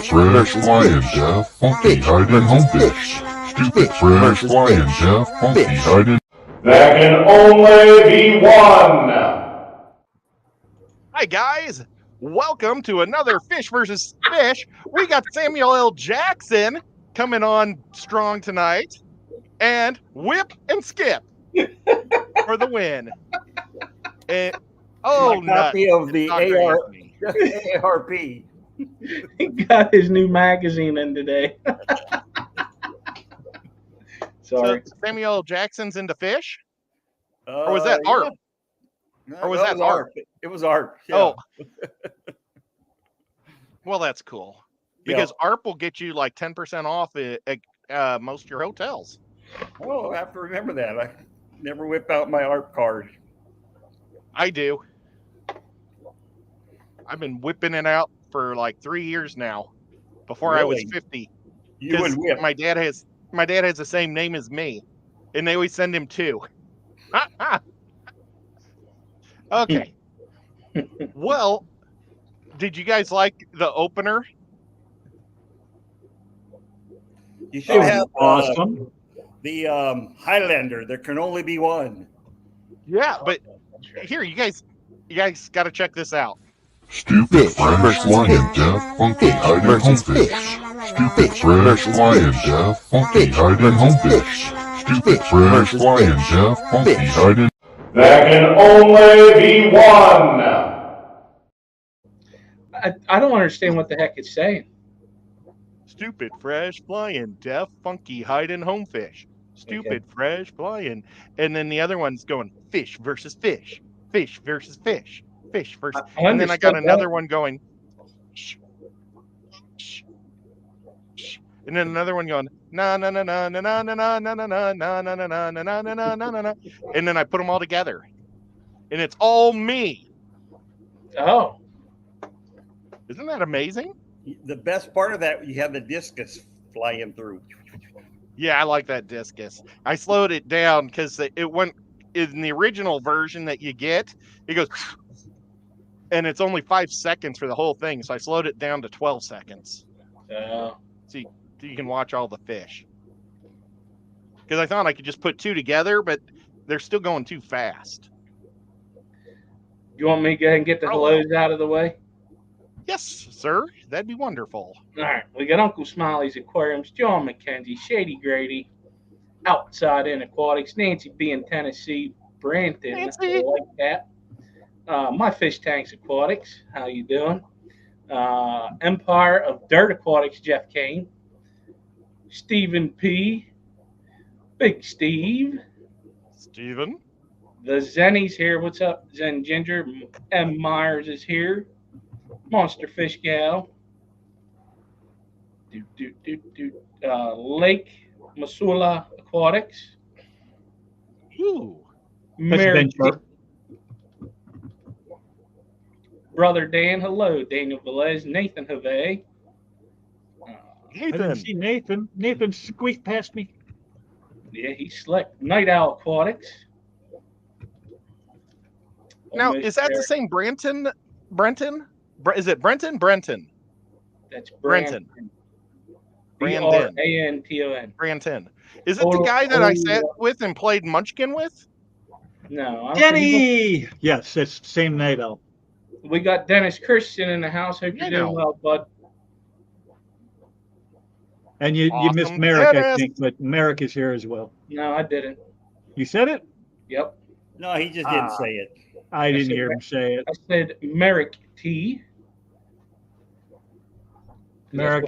fresh, flying deaf, funky, hiding home fish. Stupid, fresh, flying deaf, funky, hiding. There can only be one. Hi, guys. Welcome to another Fish versus Fish. We got Samuel L. Jackson coming on strong tonight, and Whip and Skip for the win. And, oh, my copy nuts. of the It's not ARP. He got his new magazine in today. Sorry. So Samuel L. Jackson's into fish? Or was that art? No, Or was that art? It was art. Yeah. Oh. Well, that's cool. Because ARP will get you like 10% off at most of your hotels. Oh, I have to remember that. I never whip out my ARP card. I do. I've been whipping it out for like 3 years now. Before I was Really? 50. You and Whip. My dad has the same name as me, and they always send him two. Okay. Well, did you guys like the opener? You should have awesome. The Highlander. There can only be one. Yeah, but here, you guys got to check this out. Stupid, fresh, flying deaf, funky, hiding home fish. Stupid, fresh, flying deaf, funky, hiding home fish. Stupid, fresh, flying deaf, funky, hiding. There can only be one. I don't understand what the heck it's saying. Stupid, fresh, flying, deaf, funky, hiding home fish. Stupid, fresh, flying. And then the other one's going fish versus fish. Fish versus fish. Fish versus. And then I got another one going. Shh, shh, shh. And then another one going na na na na na na na na na na na na na na na na na na na. And then I put them all together. And it's all me. Oh. Isn't that amazing? The best part of that, you have the discus flying through. Yeah, I like that discus. I slowed it down because it went in the original version that you get. It goes, and it's only 5 seconds for the whole thing. So I slowed it down to 12 seconds. So you can watch all the fish. Because I thought I could just put two together, but they're still going too fast. You want me to go ahead and get the hellos out of the way? Yes, sir. That'd be wonderful. All right. We got Uncle Smiley's Aquariums, John McKenzie, Shady Grady, Outside In Aquatics, Nancy B in Tennessee, Branton, Nancy. I like that. My Fish Tanks Aquatics, how you doing? Empire of Dirt Aquatics, Jeff Kane, Stephen P, Big Steve, Steven. the Zennies here. What's up, Zen Ginger? M. Myers is here. Monster Fish Gal. Lake Missoula Aquatics. Ooh. Brother Dan, hello. Daniel Velez, Nathan Have. I didn't see Nathan. Nathan squeaked past me. Yeah, he's slick. Night Owl Aquatics. Now, Almost is that there. the same Brenton? Is it Brenton? Brenton. That's Brenton. Brandon. Branton. Branton. Is it the guy that I sat with and played Munchkin with? No. Denny! Yes, it's the same night out. We got Dennis Christian in the house. Hope you're doing well, bud. And you Awesome. missed Merrick, Dennis. I think, but Merrick is here as well. No, I didn't. You said it? Yep. No, he just didn't say it. I didn't hear him say it. I said Merrick T. Merrick,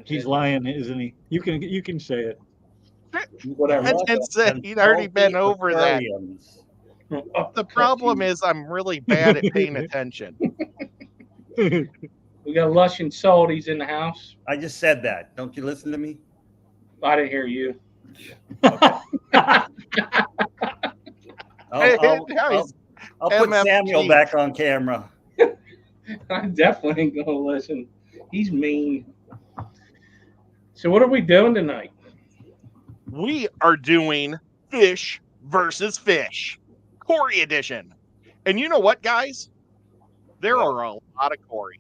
he's lying, isn't he? You can say it. Whatever. I didn't say he'd already been over that. Aquariums. The problem is I'm really bad at paying attention. We got Lush and Salties in the house. I just said that. Don't you listen to me? I didn't hear you. I'll put MFG. Samuel back on camera. I definitely ain't gonna listen. He's mean. So what are we doing tonight? We are doing Fish versus Fish, Cory edition. And you know what, guys? There are a lot of Corys.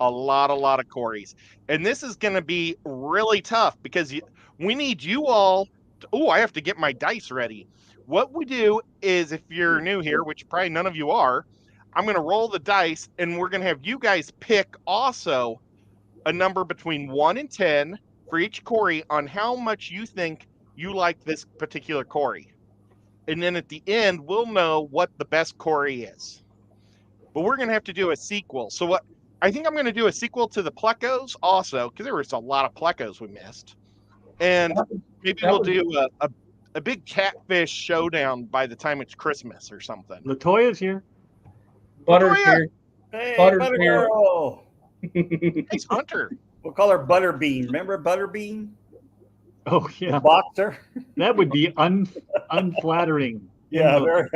a lot of corys. And this is going to be really tough because we need you all. I have to get my dice ready. What we do is, if you're new here, which probably none of you are, I'm going to roll the dice, and we're going to have you guys pick also a number between 1 and 10 for each cory on how much you think you like this particular cory. And then at the end, we'll know what the best cory is. But we're going to have to do a sequel. So I think I'm going to do a sequel to the Plecos also, because there was a lot of Plecos we missed. And maybe we'll do a big catfish showdown by the time it's Christmas or something. Latoya's here. Butter's here. Hey, Butter's Butter here. Girl. Hey, Hunter. We'll call her Butterbean. Remember Butterbean? Oh, yeah. Boxer? That would be unflattering. Yeah, very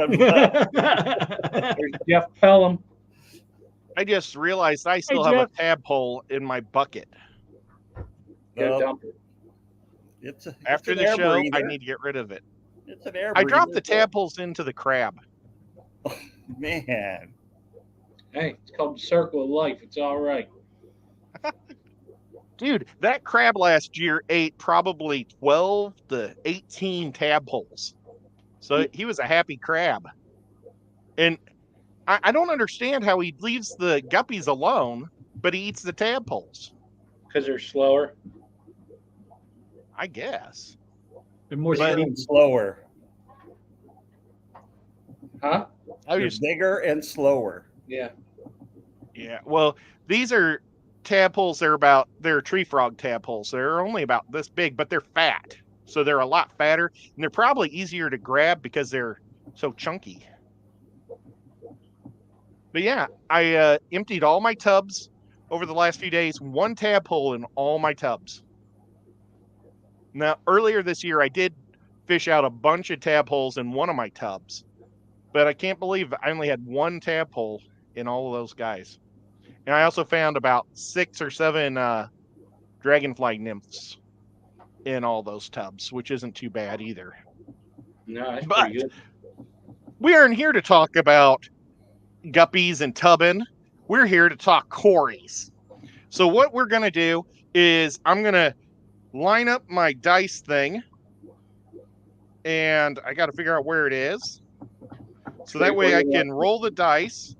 There's Jeff Pelham. I just realized I still have a tadpole in my bucket. Go dump it. After the show, breather. I need to get rid of it. It's an air I dropped the tadpoles into the crab. Oh, man. Hey, it's called the circle of life. It's all right. Dude, that crab last year ate probably 12 to 18 tadpoles. So he was a happy crab. And I don't understand how he leaves the guppies alone, but he eats the tadpoles. Because they're slower. I guess. They're more slower. Huh? They're bigger and slower. Yeah. Yeah. Well, these are tadpoles. They're tree frog tadpoles. They're only about this big, but they're fat. So they're a lot fatter, and they're probably easier to grab because they're so chunky. But yeah, I emptied all my tubs over the last few days. 1 tadpole in all my tubs. Now, earlier this year, I did fish out a bunch of tadpoles in one of my tubs, but I can't believe I only had 1 tadpole in all of those guys. And I also found about 6 or 7 dragonfly nymphs in all those tubs, which isn't too bad either. No, that's pretty good. We aren't here to talk about guppies and tubbing. We're here to talk corys. So what we're going to do is I'm going to line up my dice thing, and I got to figure out where it is. So that way I can roll the dice,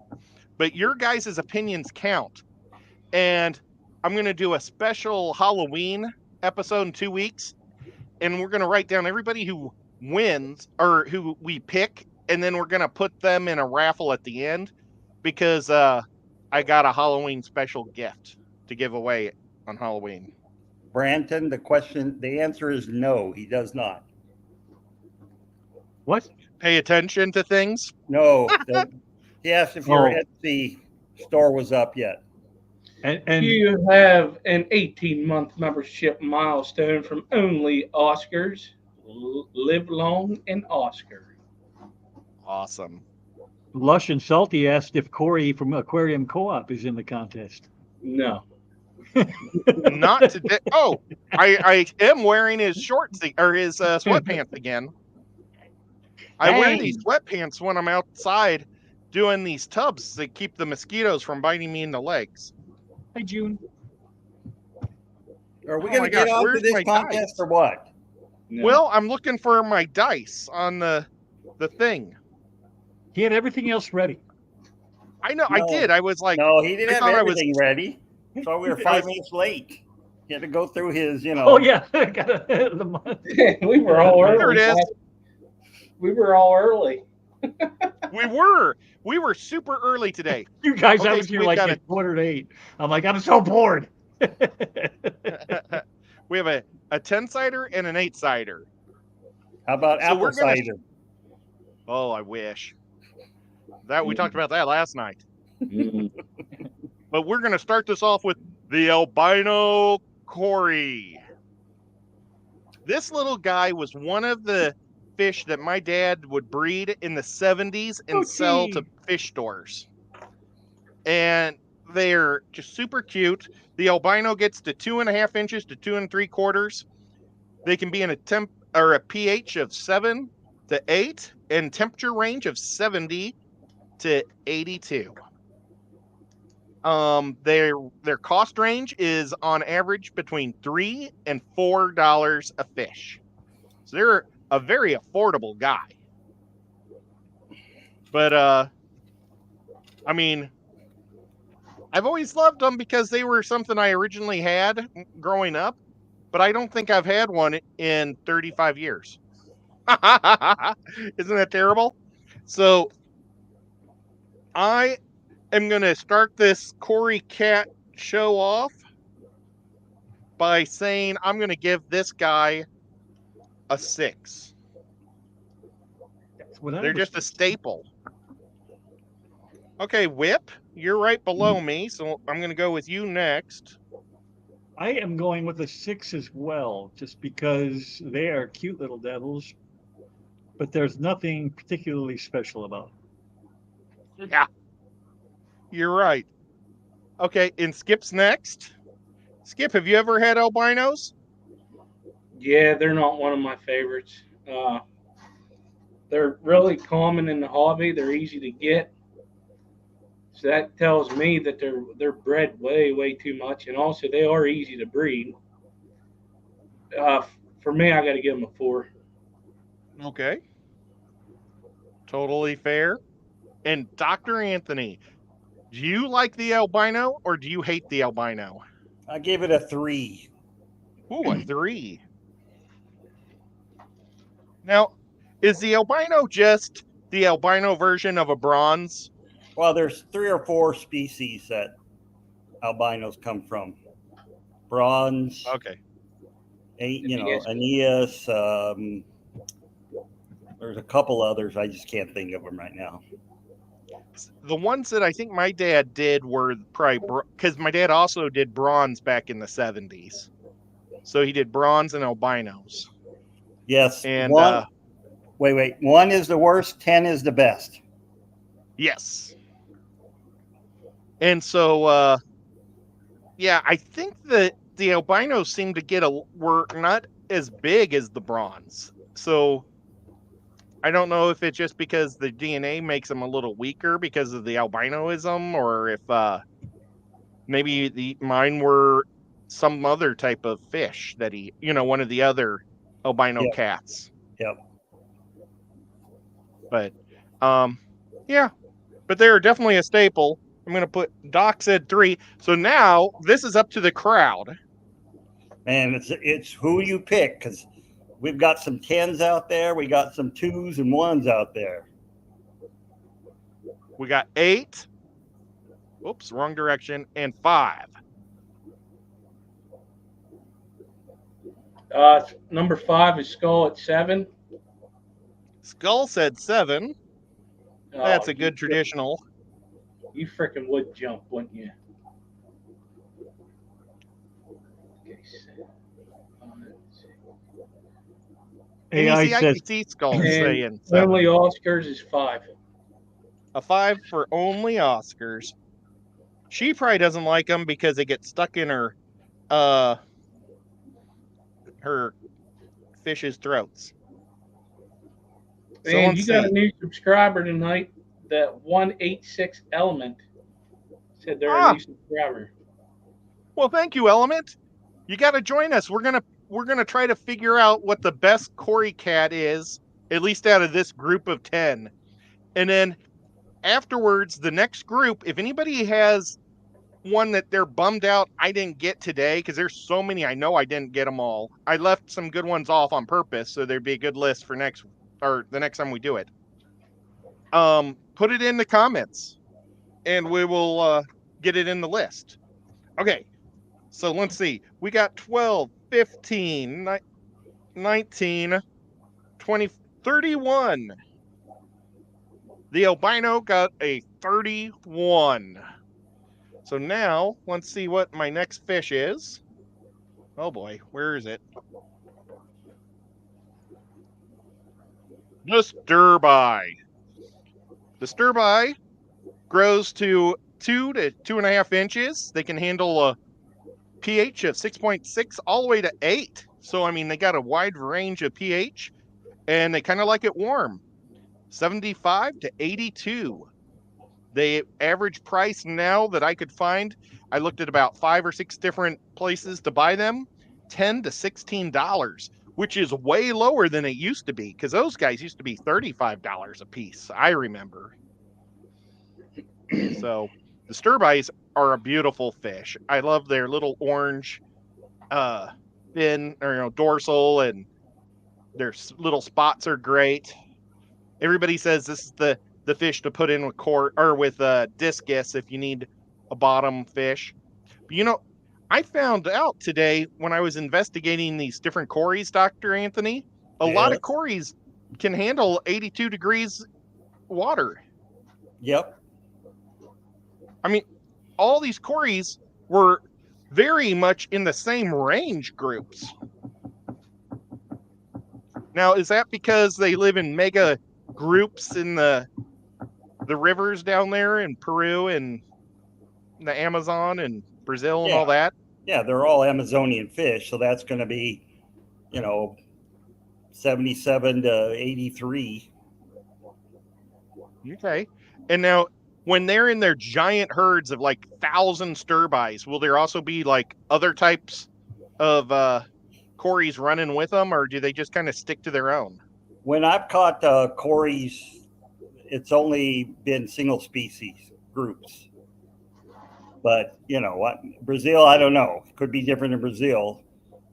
but your guys' opinions count. And I'm going to do a special Halloween episode in 2 weeks, and we're going to write down everybody who wins or who we pick, and then we're going to put them in a raffle at the end because I got a Halloween special gift to give away on Halloween. Branton, the answer is no, he does not. What? Pay attention to things? No. He asked if your Etsy store was up yet. And you have an 18-month membership milestone from Only Oscars. Live long and Oscar. Awesome. Lush and Salty asked if Corey from Aquarium Co-op is in the contest. No. Not today. Oh, I am wearing his shorts or his sweatpants again. I wear these sweatpants when I'm outside doing these tubs that keep the mosquitoes from biting me in the legs. Hi, June. Are we going to get on to this contest or what? No. Well, I'm looking for my dice on the thing. He had everything else ready. I know, no, I did. I was like... No, he didn't have everything ready. So we were 5 minutes late. He had to go through his, Oh, yeah. We were all early. There it is. We were all early. We were super early today. You guys, I was here like at 7:45. I'm like, I'm so bored. We have a 10-sider and an 8-sider. How about apple cider? Oh, I wish. We talked about that last night. But we're going to start this off with the albino cory. This little guy was one of the fish that my dad would breed in the 70s and sell to fish stores. And they're just super cute. The albino gets to 2.5 inches to 2 3/4. They can be in a pH of 7 to 8 and temperature range of 70 to 82. Their cost range is on average between $3 and $4 a fish. So they're a very affordable guy. But I mean, I've always loved them because they were something I originally had growing up, but I don't think I've had one in 35 years. Isn't that terrible? So I am going to start this Corey Cat show off by saying I'm going to give this guy a 6. They're just a staple. Okay, Whip, you're right below me, so I'm going to go with you next. I am going with a 6 as well, just because they are cute little devils, but there's nothing particularly special about them. Yeah, you're right. Okay, and Skip's next. Skip, have you ever had albinos? Yeah, they're not one of my favorites. They're really common in the hobby. They're easy to get. So that tells me that they're bred way too much, and also they are easy to breed. For me, I got to give them a 4. Okay. Totally fair. And Dr. Anthony, do you like the albino or do you hate the albino? I give it a 3. Ooh, a 3. Now, is the albino just the albino version of a bronze? Well, there's 3 or 4 species that albinos come from. Bronze, Okay. Aeneas. There's a couple others. I just can't think of them right now. The ones that I think my dad did were probably because my dad also did bronze back in the 70s. So he did bronze and albinos. Yes. And wait. 1 is the worst, 10 is the best. Yes. And so, yeah, I think that the albinos seem to were not as big as the bronze. So I don't know if it's just because the DNA makes them a little weaker because of the albinoism, or if maybe mine were some other type of fish that one of the other albino cats. Yep. But, yeah, but they're definitely a staple. I'm going to put Doc said 3. So now this is up to the crowd. And it's who you pick, because we've got some 10s out there. We got some 2s and 1s out there. We got 8. Oops, wrong direction. And 5. Number 5 is Skull at 7. Skull said 7. That's a good traditional. You freaking would jump, wouldn't you? AI I says can see Skull saying 7. Only Oscars is 5. A 5 for only Oscars. She probably doesn't like them because they get stuck in her fish's throats. And you got a new subscriber tonight. That 186 Element said they're a new subscriber. Well, thank you, Element. You got to join us. We're gonna try to figure out what the best Corey cat is, at least out of this group of 10, and then afterwards, the next group, if anybody has one that they're bummed out I didn't get today, because there's so many I know I didn't get them all. I left some good ones off on purpose so there'd be a good list for the next time we do it. Put it in the comments and we will get it in the list. Okay, so let's see. We got 12, 15, 19, 20, 31. The albino got a 31. So now, let's see what my next fish is. Oh boy, where is it? The stirby. The stirby grows to 2 to 2.5 inches. They can handle a pH of 6.6 all the way to 8. So, I mean, they got a wide range of pH, and they kind of like it warm. 75 to 82. The average price now that I could find, I looked at about 5 or 6 different places to buy them, $10 to $16, which is way lower than it used to be, because those guys used to be $35 a piece, I remember. So the sturbies are a beautiful fish. I love their little orange fin, or dorsal, and their little spots are great. Everybody says this is the fish to put in with with discus if you need a bottom fish. But I found out today when I was investigating these different corys, Dr. Anthony, a lot of corys can handle 82 degrees water. Yep. I mean, all these corys were very much in the same range groups. Now, is that because they live in mega groups in the rivers down there in Peru and the Amazon and Brazil and all that? Yeah, they're all Amazonian fish, so that's going to be, 77 to 83. Okay. And now, when they're in their giant herds of like 1,000 sturbies, will there also be like other types of corys running with them, or do they just kind of stick to their own? When I've caught corys, it's only been single species groups. But, Brazil, I don't know. It could be different in Brazil.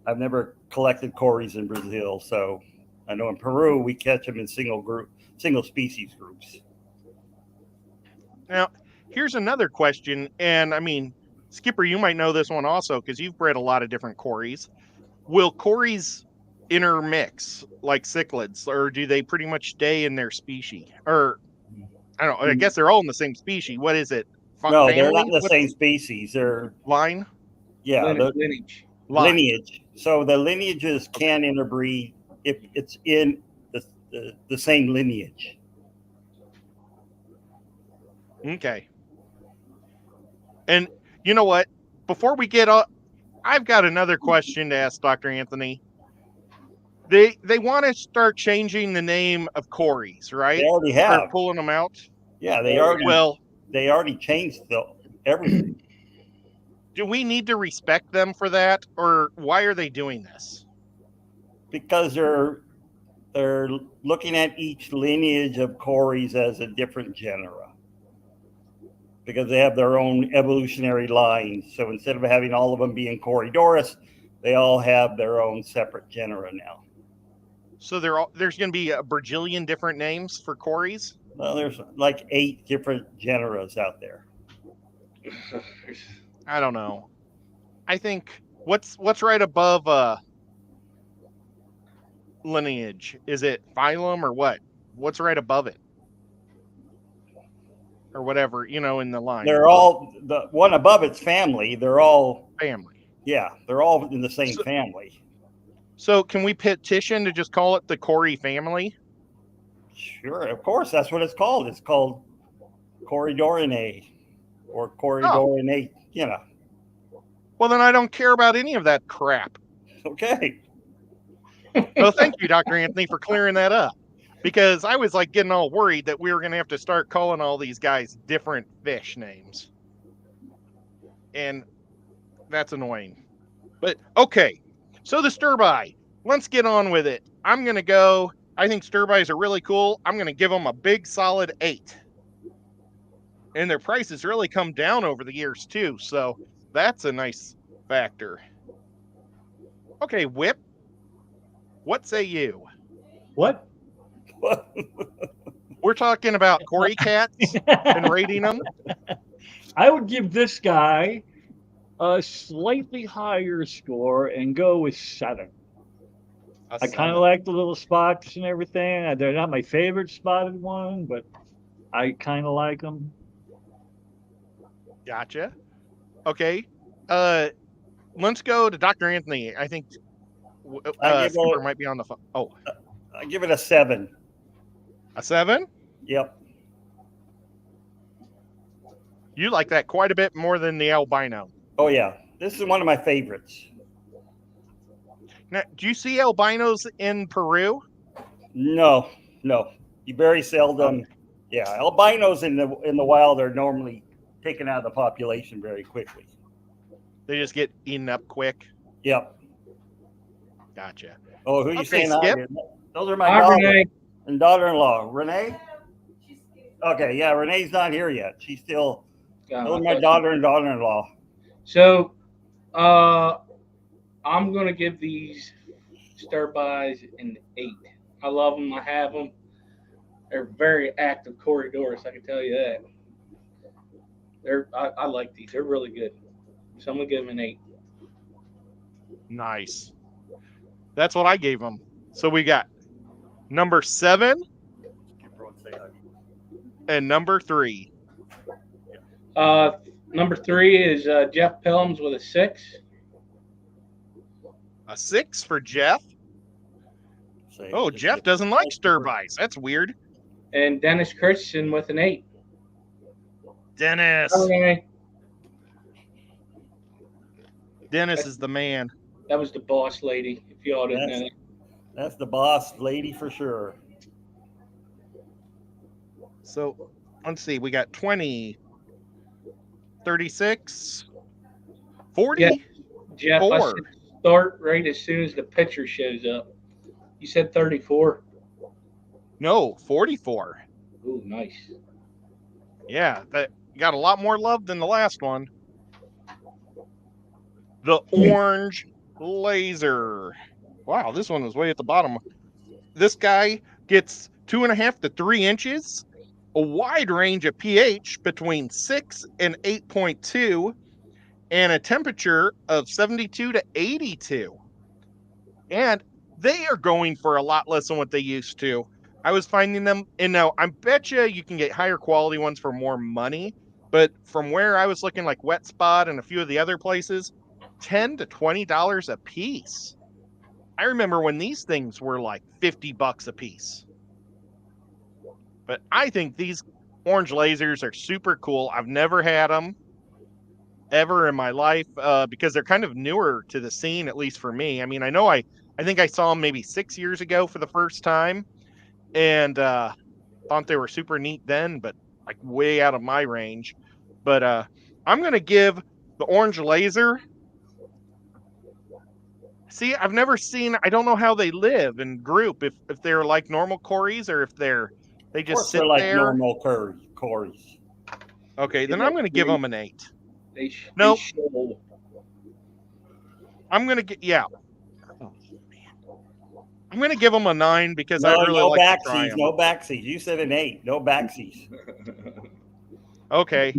I've never collected corys in Brazil. So I know in Peru, we catch them in single species groups. Now, here's another question. And I mean, Skipper, you might know this one also because you've bred a lot of different corys. Will corys intermix like cichlids, or do they pretty much stay in their species? Or, I don't know, I guess they're all in the same species. What is it? No, they're not in the same species. They're line. Yeah, lineage. Lineage. So the lineages can interbreed if it's in the same lineage. Okay. And you know what? Before we get up, I've got another question to ask Dr. Anthony. They want to start changing the name of corys, right? They already have. Start pulling them out. Yeah, they already. Well, they already changed everything. Do we need to respect them for that, or why are they doing this? Because they're looking at each lineage of corys as a different genera. Because they have their own evolutionary lines. So instead of having all of them being Corydoras, they all have their own separate genera now. So there's going to be a bajillion different names for corys? Well, there's like 8 different genera out there. I don't know. I think what's right above lineage? Is it phylum or what? What's right above it? Or whatever, in the line. They're all, the one above it's family. They're all family. Yeah, they're all in the same family. So can we petition to just call it the cory family? Sure, of course. That's what it's called. It's called Corydorinae or Corydorinae, Well, then I don't care about any of that crap. Okay. Well, thank you, Dr. Anthony, for clearing that up. Because I was like getting all worried that we were going to have to start calling all these guys different fish names. And that's annoying. But okay, so the sturby, let's get on with it. I'm going to go, I think sturbies are really cool. I'm going to give them a big solid 8. And their prices really come down over the years too. So that's a nice factor. Okay, Whip, what say you? What? We're talking about cory cats and rating them. I would give this guy a slightly higher score and go with 7. I kind of like the little spots and everything. They're not my favorite spotted one, but I kind of like them. Gotcha. Okay. Let's go to Dr. Anthony. I think Skipper might be on the phone. Oh, I give it a 7. A 7? Yep. You like that quite a bit more than the albino. Oh, yeah. This is one of my favorites. Now, do you see albinos in Peru? No. You very seldom Yeah, albinos in the wild are normally taken out of the population very quickly. They just get eaten up quick. Yep. Gotcha. Oh, who are you Okay, saying? Skip. Those are my Hi, daughter Renee. and daughter-in-law. Renee? Okay, yeah, Renee's not here yet. She's still. Those are my daughter and daughter-in-law. So, I'm gonna give these stir-bys an 8. I love them. I have them. They're very active corridors. I can tell you that. I like these. They're really good. So I'm gonna give them an 8. Nice. That's what I gave them. So we got number 7 and number 3. Number 3 is Jeff Pelhams with a 6. A 6 for Jeff. Oh, Jeff doesn't like stir-bys. That's weird. And Dennis Christensen with an 8. Dennis. Okay. Dennis is the man. That was the boss lady, if y'all didn't know that. That's the boss lady for sure. So let's see. We got 20, 36, 40. Yeah. Jeff, I 4. said start right as soon as the picture shows up. You said 34. No, 44. Ooh, nice. Yeah, that got a lot more love than the last one. The orange laser. Wow, this one was way at the bottom. This guy gets 2.5 to 3 inches, a wide range of pH between 6 and 8.2, and a temperature of 72 to 82. And they are going for a lot less than what they used to. I was finding them, and now I bet you can get higher quality ones for more money. But from where I was looking, like Wet Spot and a few of the other places, $10 to $20 a piece. I remember when these things were like $50 a piece. But I think these orange lasers are super cool. I've never had them ever in my life because they're kind of newer to the scene, at least for me. I mean, I think I saw them maybe 6 years ago for the first time, and thought they were super neat then, but like way out of my range. But I'm going to give the orange laser. See, I've never seen, I don't know how they live in group, if they're like normal corys or if they just sit like there. normal corys. Okay, then I'm going to give them an 8. No. I'm going to get, yeah. Oh, man. I'm going to give them a 9 because I really like to try them. No backsies. You said an 8. No backsies. Okay.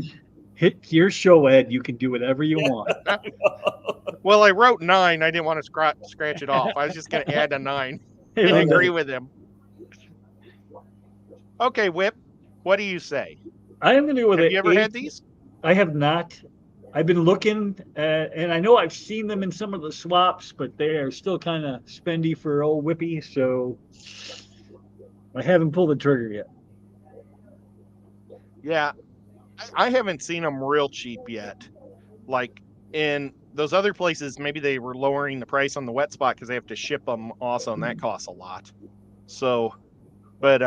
Hit your show, Ed. You can do whatever you want. Well, I wrote 9. I didn't want to scratch it off. I was just going to add a 9 and agree with him. Okay, Whip, what do you say? I am going to go with Have you ever had these? I have not. I've been looking, and I know I've seen them in some of the swaps, but they are still kind of spendy for old Whippy, so I haven't pulled the trigger yet. Yeah, I haven't seen them real cheap yet. Like in those other places, maybe they were lowering the price on the Wet Spot because they have to ship them also, and that costs a lot. So, but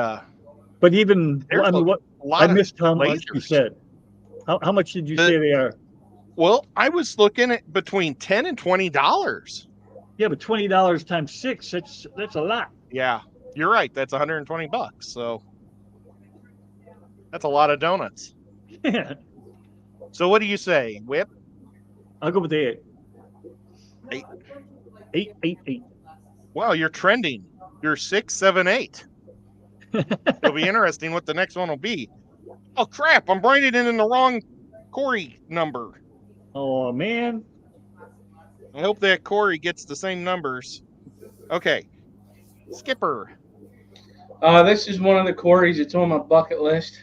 even I mean, I missed how much you said. How much did you say they are? Well, I was looking at between $10 and $20. Yeah, but $20 times 6, that's a lot. Yeah, you're right. That's $120. So that's a lot of donuts. Yeah. So what do you say, Whip? I'll go with the 8. 8. 8. Wow, you're trending. You're 6, 7, 8. It'll be interesting what the next one will be. Oh crap! I'm writing it in the wrong Corey number. Oh man! I hope that Corey gets the same numbers. Okay, Skipper. This is one of the Corys that's on my bucket list,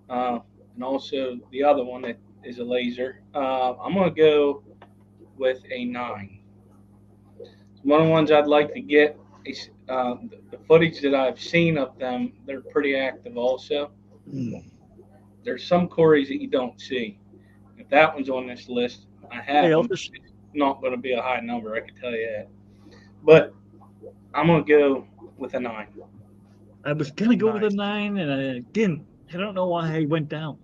and also the other one that is a laser. I'm gonna go with a 9. One of the ones I'd like to get is the footage that I've seen of them. They're pretty active also. There's some Corys that you don't see. If that one's on this list, I have them. It's not going to be a high number, I can tell you that. But I'm going to go with a 9. I was going to go with a 9, and I didn't. I don't know why I went down.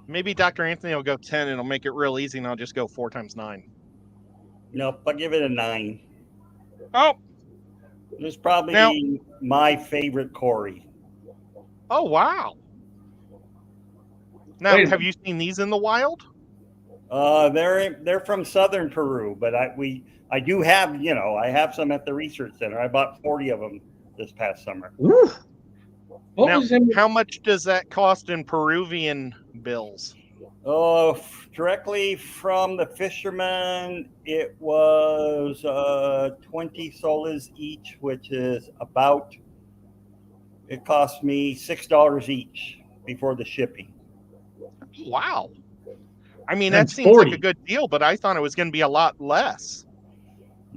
Maybe Dr. Anthony will go 10 and it'll make it real easy, and I'll just go 4 times 9. Nope, I'll give it a 9. Oh, This is probably Now- my favorite Cory. oh wow. Now, Wait a have you seen these in the wild? They're from southern Peru, but I do have, I have some at the research center. I bought 40 of them this past summer. Woo! What Now, was in how much does that cost in Peruvian bills? Oh, directly from the fisherman, it was 20 soles each, which is about, it cost me $6 each before the shipping. Wow. I mean, That's that seems 40. like a good deal, but I thought it was going to be a lot less.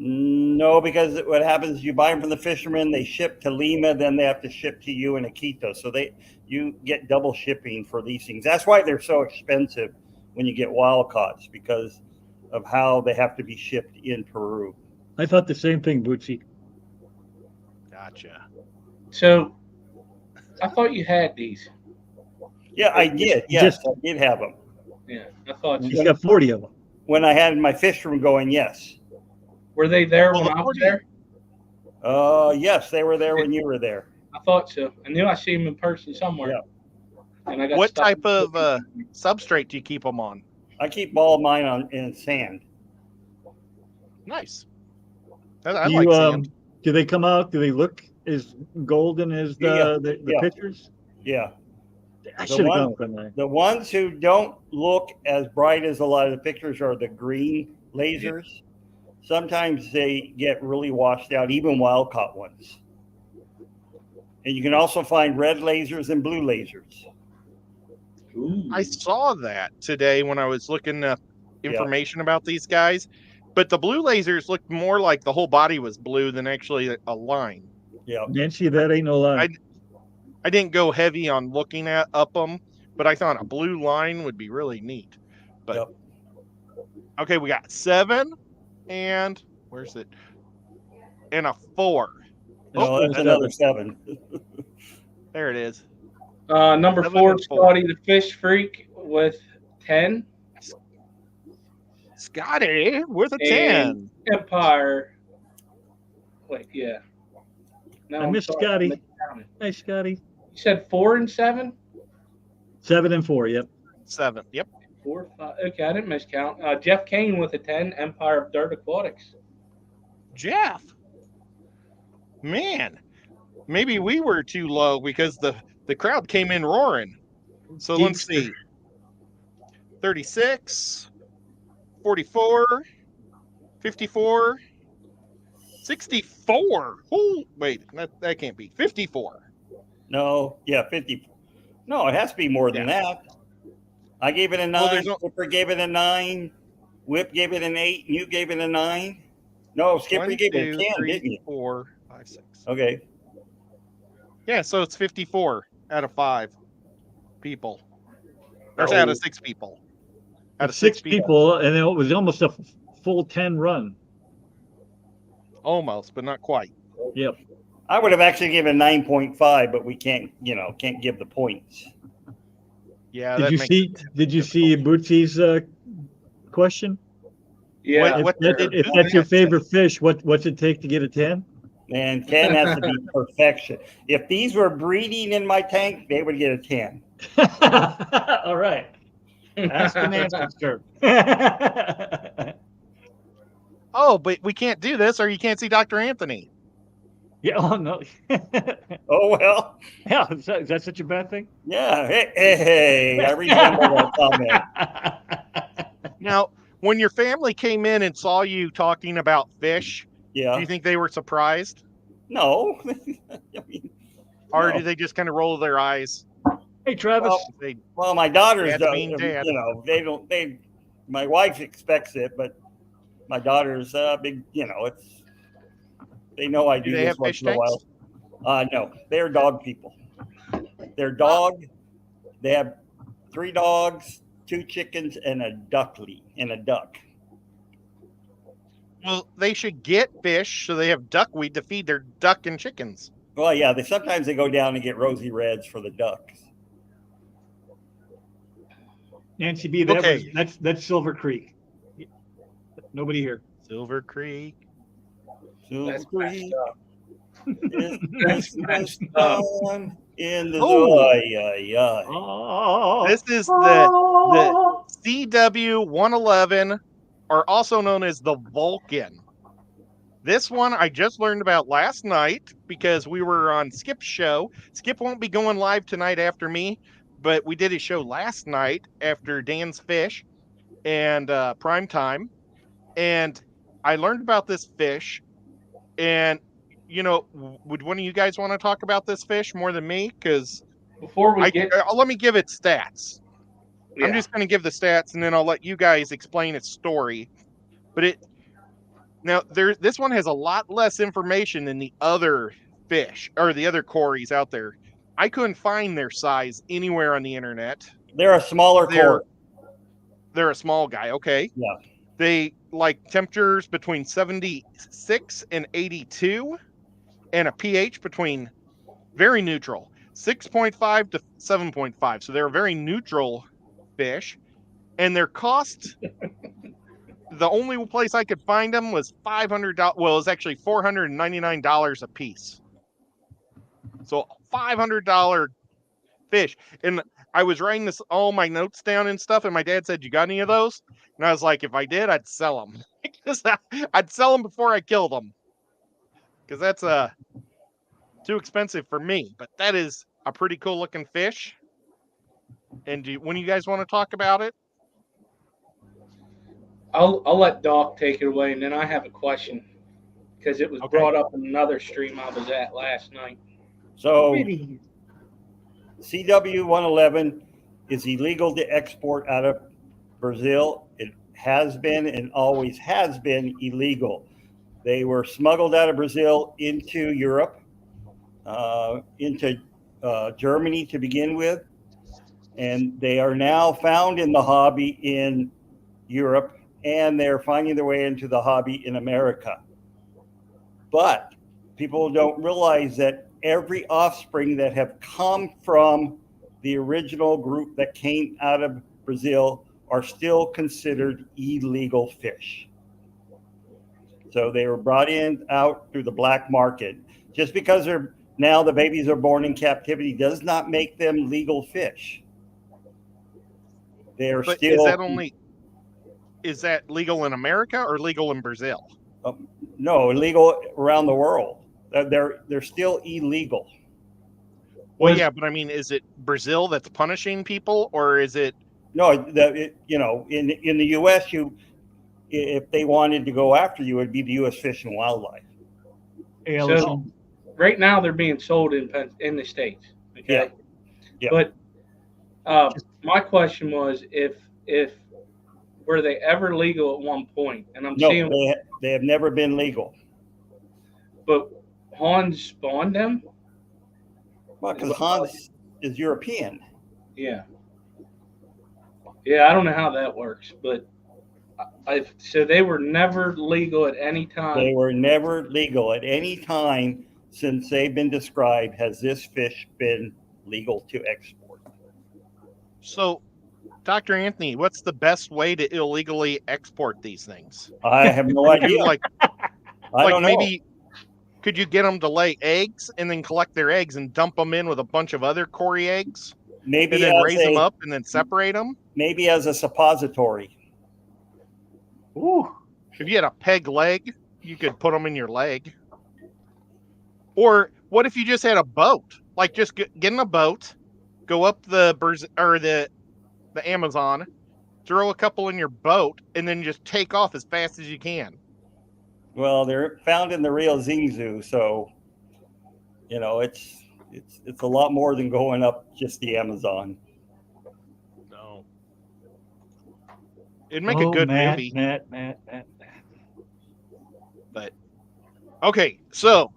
No, because what happens is you buy them from the fisherman, they ship to Lima, then they have to ship to you in Iquitos. So you get double shipping for these things. That's why they're so expensive when you get wild caughts, because of how they have to be shipped in Peru. I thought the same thing, Bootsy. Gotcha. So, I thought you had these. Yeah, I did. Yes, I did have them. Yeah, I thought He's you. got 40 of them. When I had my fisherman going, yes. Were they there Well, when the I was 40 there? Yes, they were there when you were there. I thought so. I knew I seen them in person somewhere. Yeah. And I got What stuck type in- of substrate do you keep them on? I keep all of mine in sand. Nice. I Do like you, sand. do they come out? Do they look as golden as the Yeah. pictures? Yeah. I The should have one- gone with them. The ones who don't look as bright as a lot of the pictures are the green lasers. Sometimes they get really washed out, even wild caught ones. And you can also find red lasers and blue lasers. Ooh. I saw that today when I was looking up information about these guys, but the blue lasers looked more like the whole body was blue than actually a line. Yeah. Nancy, that ain't no lie. I didn't go heavy on looking up them, but I thought a blue line would be really neat. But Yep. okay, we got 7, and where's it? And a 4. No, that's another 7. There it is. Number 7 4, and 4. Scotty the Fish Freak with 10. Scotty with a And 10. Empire. Wait, yeah. No, I I'm missed sorry. Scotty. You Hey, Scotty. said 4 and 7? 7 and 4. Yep. 7. Yep. 4, 5. Okay, I didn't miscount. Jeff Kane with a 10. Empire of Dirt Aquatics. Jeff. Man, maybe we were too low because the crowd came in roaring. So let's see. 36, 44, 54, 64. Oh, wait, that can't be. 54. No, yeah, 50. No, it has to be more than that. I gave it a 9. there's no- Skipper gave it a 9. Whip gave it an 8. And you gave it a 9. No, Skipper 1, gave it a 2, 10, 3, didn't you? 4, 5, 6. Okay. Yeah, so it's 54 out of 5 people. Or Oh. out of 6 people. Out of 6 people, and it was almost a full 10 run. Almost, but not quite. Yep. I would have actually given 9.5, but we can't give the points. Yeah, Did that you makes see? it Did you see Bootsy's question? Yeah. What If, did if Bootsy that's your say? favorite fish, what's it take to get a 10? And 10 has to be perfection. If these were breeding in my tank, they would get a 10. All right. Ask and answer, sir. Oh, but we can't do this, or you can't see Dr. Anthony. Yeah. Oh no. Oh, well. Yeah. Is that such a bad thing? Yeah. Hey, I remember that comment. Now, when your family came in and saw you talking about fish, do Yeah. you think they were surprised, No. I mean, or no. did they just kind of roll their eyes? Hey, Travis. They, Well, my daughters, Dad's being dad. my wife expects it, but my daughter's big, they know I do they this have once fish in a tanks? while. No, they're dog people. They're dog. They have 3 dogs, 2 chickens, and a duckling and a duck. Well, they should get fish so they have duckweed to feed their duck and chickens. Well, yeah, sometimes they go down and get rosy reds for the ducks. Nancy B, that's Silver Creek. Nobody here. Silver Creek. Silver That's Creek. That's messed up. In the This is the CW 111, or also known as the Vulcan. This one I just learned about last night because we were on Skip's show. Skip won't be going live tonight after me, but we did a show last night after Dan's Fish and Prime Time. And I learned about this fish. And, would one of you guys want to talk about this fish more than me? Because Before we get, let me give it stats. yeah. I'm just going to give the stats, and then I'll let you guys explain its story. But this one has a lot less information than the other fish or the other corys out there. I couldn't find their size anywhere on the internet. They're a smaller cory. They're a small guy. Okay. Yeah. They like temperatures between 76 and 82, and a pH between very neutral, 6.5 to 7.5. So they're a very neutral fish, and their cost. The only place I could find them was $500. Well, it's actually $499 a piece. So $500 fish. And I was writing all my notes down and stuff, and my dad said, "You got any of those?" And I was like, if I did, I'd sell them. I'd sell them before I killed them, because that's too expensive for me. But that is a pretty cool looking fish. And when you guys want to talk about it? I'll let Doc take it away, and then I have a question because it was brought up in another stream I was at last night. So, CW 111 is illegal to export out of Brazil. It has been and always has been illegal. They were smuggled out of Brazil into Europe, into Germany to begin with, and they are now found in the hobby in Europe, and they're finding their way into the hobby in America. But people don't realize that every offspring that have come from the original group that came out of Brazil are still considered illegal fish. So they were brought out through the black market. Just because the babies are born in captivity does not make them legal fish. They're but still. Is that legal in America or legal in Brazil? No, illegal around the world. They're still illegal. Well, yeah, but I mean, is it Brazil that's punishing people, or is it? No, in the U.S., if they wanted to go after you, it'd be the U.S. Fish and Wildlife. So right now they're being sold in the States. Okay. Yeah. But my question was, if were they ever legal at one point? And they have never been legal. But Hans spawned them? Well, because Hans is European. Yeah. Yeah, I don't know how that works, but so they were never legal at any time. They were never legal at any time since they've been described. Has this fish been legal to export? So, Dr. Anthony, what's the best way to illegally export these things? I have no idea. I don't know. Maybe could you get them to lay eggs and then collect their eggs and dump them in with a bunch of other cory eggs? Maybe and then raise them up and then separate them? Maybe as a suppository. Ooh. If you had a peg leg, you could put them in your leg. Or what if you just had a boat? Like just get in a boat, go up the Amazon, throw a couple in your boat, and then just take off as fast as you can. Well, they're found in the Rio Zinzu, so it's a lot more than going up just the Amazon. No, it'd make a good movie. Matt. But okay, so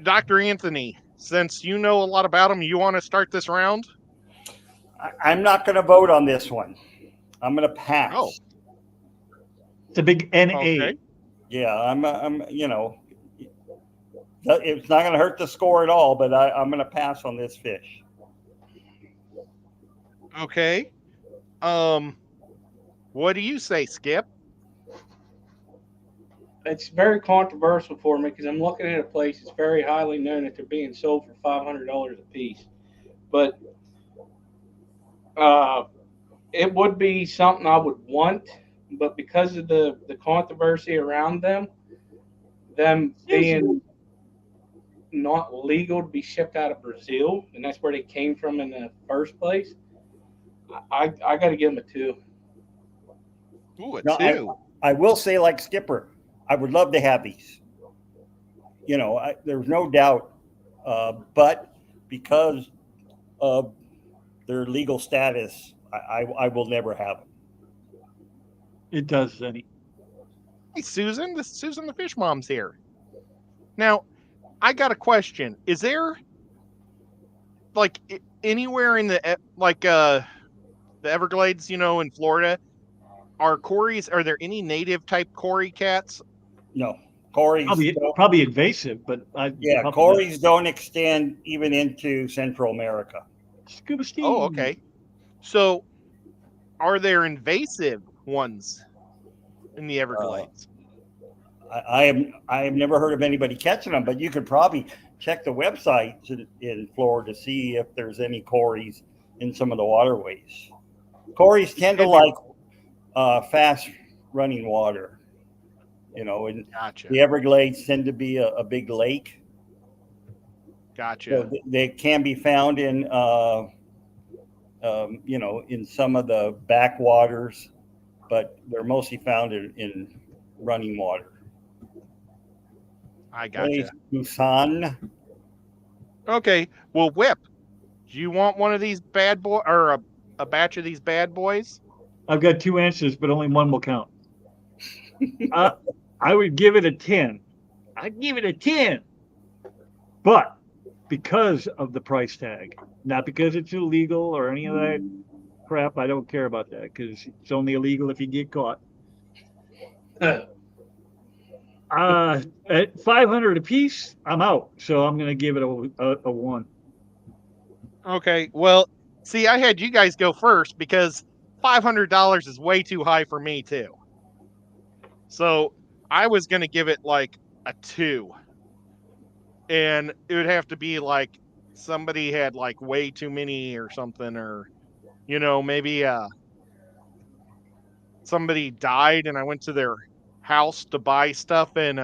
Dr. Anthony, since you know a lot about them, you want to start this round? I'm not going to vote on this one. I'm going to pass. Oh. It's a big NA. Okay. Yeah, I'm It's not going to hurt the score at all, but I'm going to pass on this fish. Okay. What do you say, Skip? It's very controversial for me because I'm looking at a place that's very highly known that they're being sold for $500 a piece. But it would be something I would want, but because of the controversy around them being not legal to be shipped out of Brazil, and that's where they came from in the first place, I got to give them a 2. Ooh, a No, 2. I will say, like Skipper, I would love to have these. There's no doubt, but because of their legal status, I will never have them. It does, Zenny. Hey, Susan. Susan the Fish Mom's here. Now, I got a question. Is there, like, anywhere in the Everglades, in Florida, are there any native type cory cats? No, corys. Probably invasive, but corys don't extend even into Central America. Scuba Steve. Oh, okay. So, are there invasive ones in the Everglades? I have never heard of anybody catching them, but you could probably check the websites in Florida to see if there's any corys in some of the waterways. Corys tend to like fast running water, and Gotcha. the Everglades tend to be a big lake. Gotcha. So they can be found in, in some of the backwaters, but they're mostly found in running water. I gotcha. Busan. Okay. Well, Whip, do you want one of these bad boy or a batch of these bad boys? I've got 2 answers, but only one will count. I would give it a 10. I'd give it a 10. But because of the price tag, not because it's illegal or any of that crap, I don't care about that because it's only illegal if you get caught. At $500 a piece, I'm out. So I'm going to give it a 1. Okay. Well, see, I had you guys go first because $500 is way too high for me too. So I was going to give it like a 2. And it would have to be like somebody had like way too many or something, or, maybe somebody died and I went to their house to buy stuff in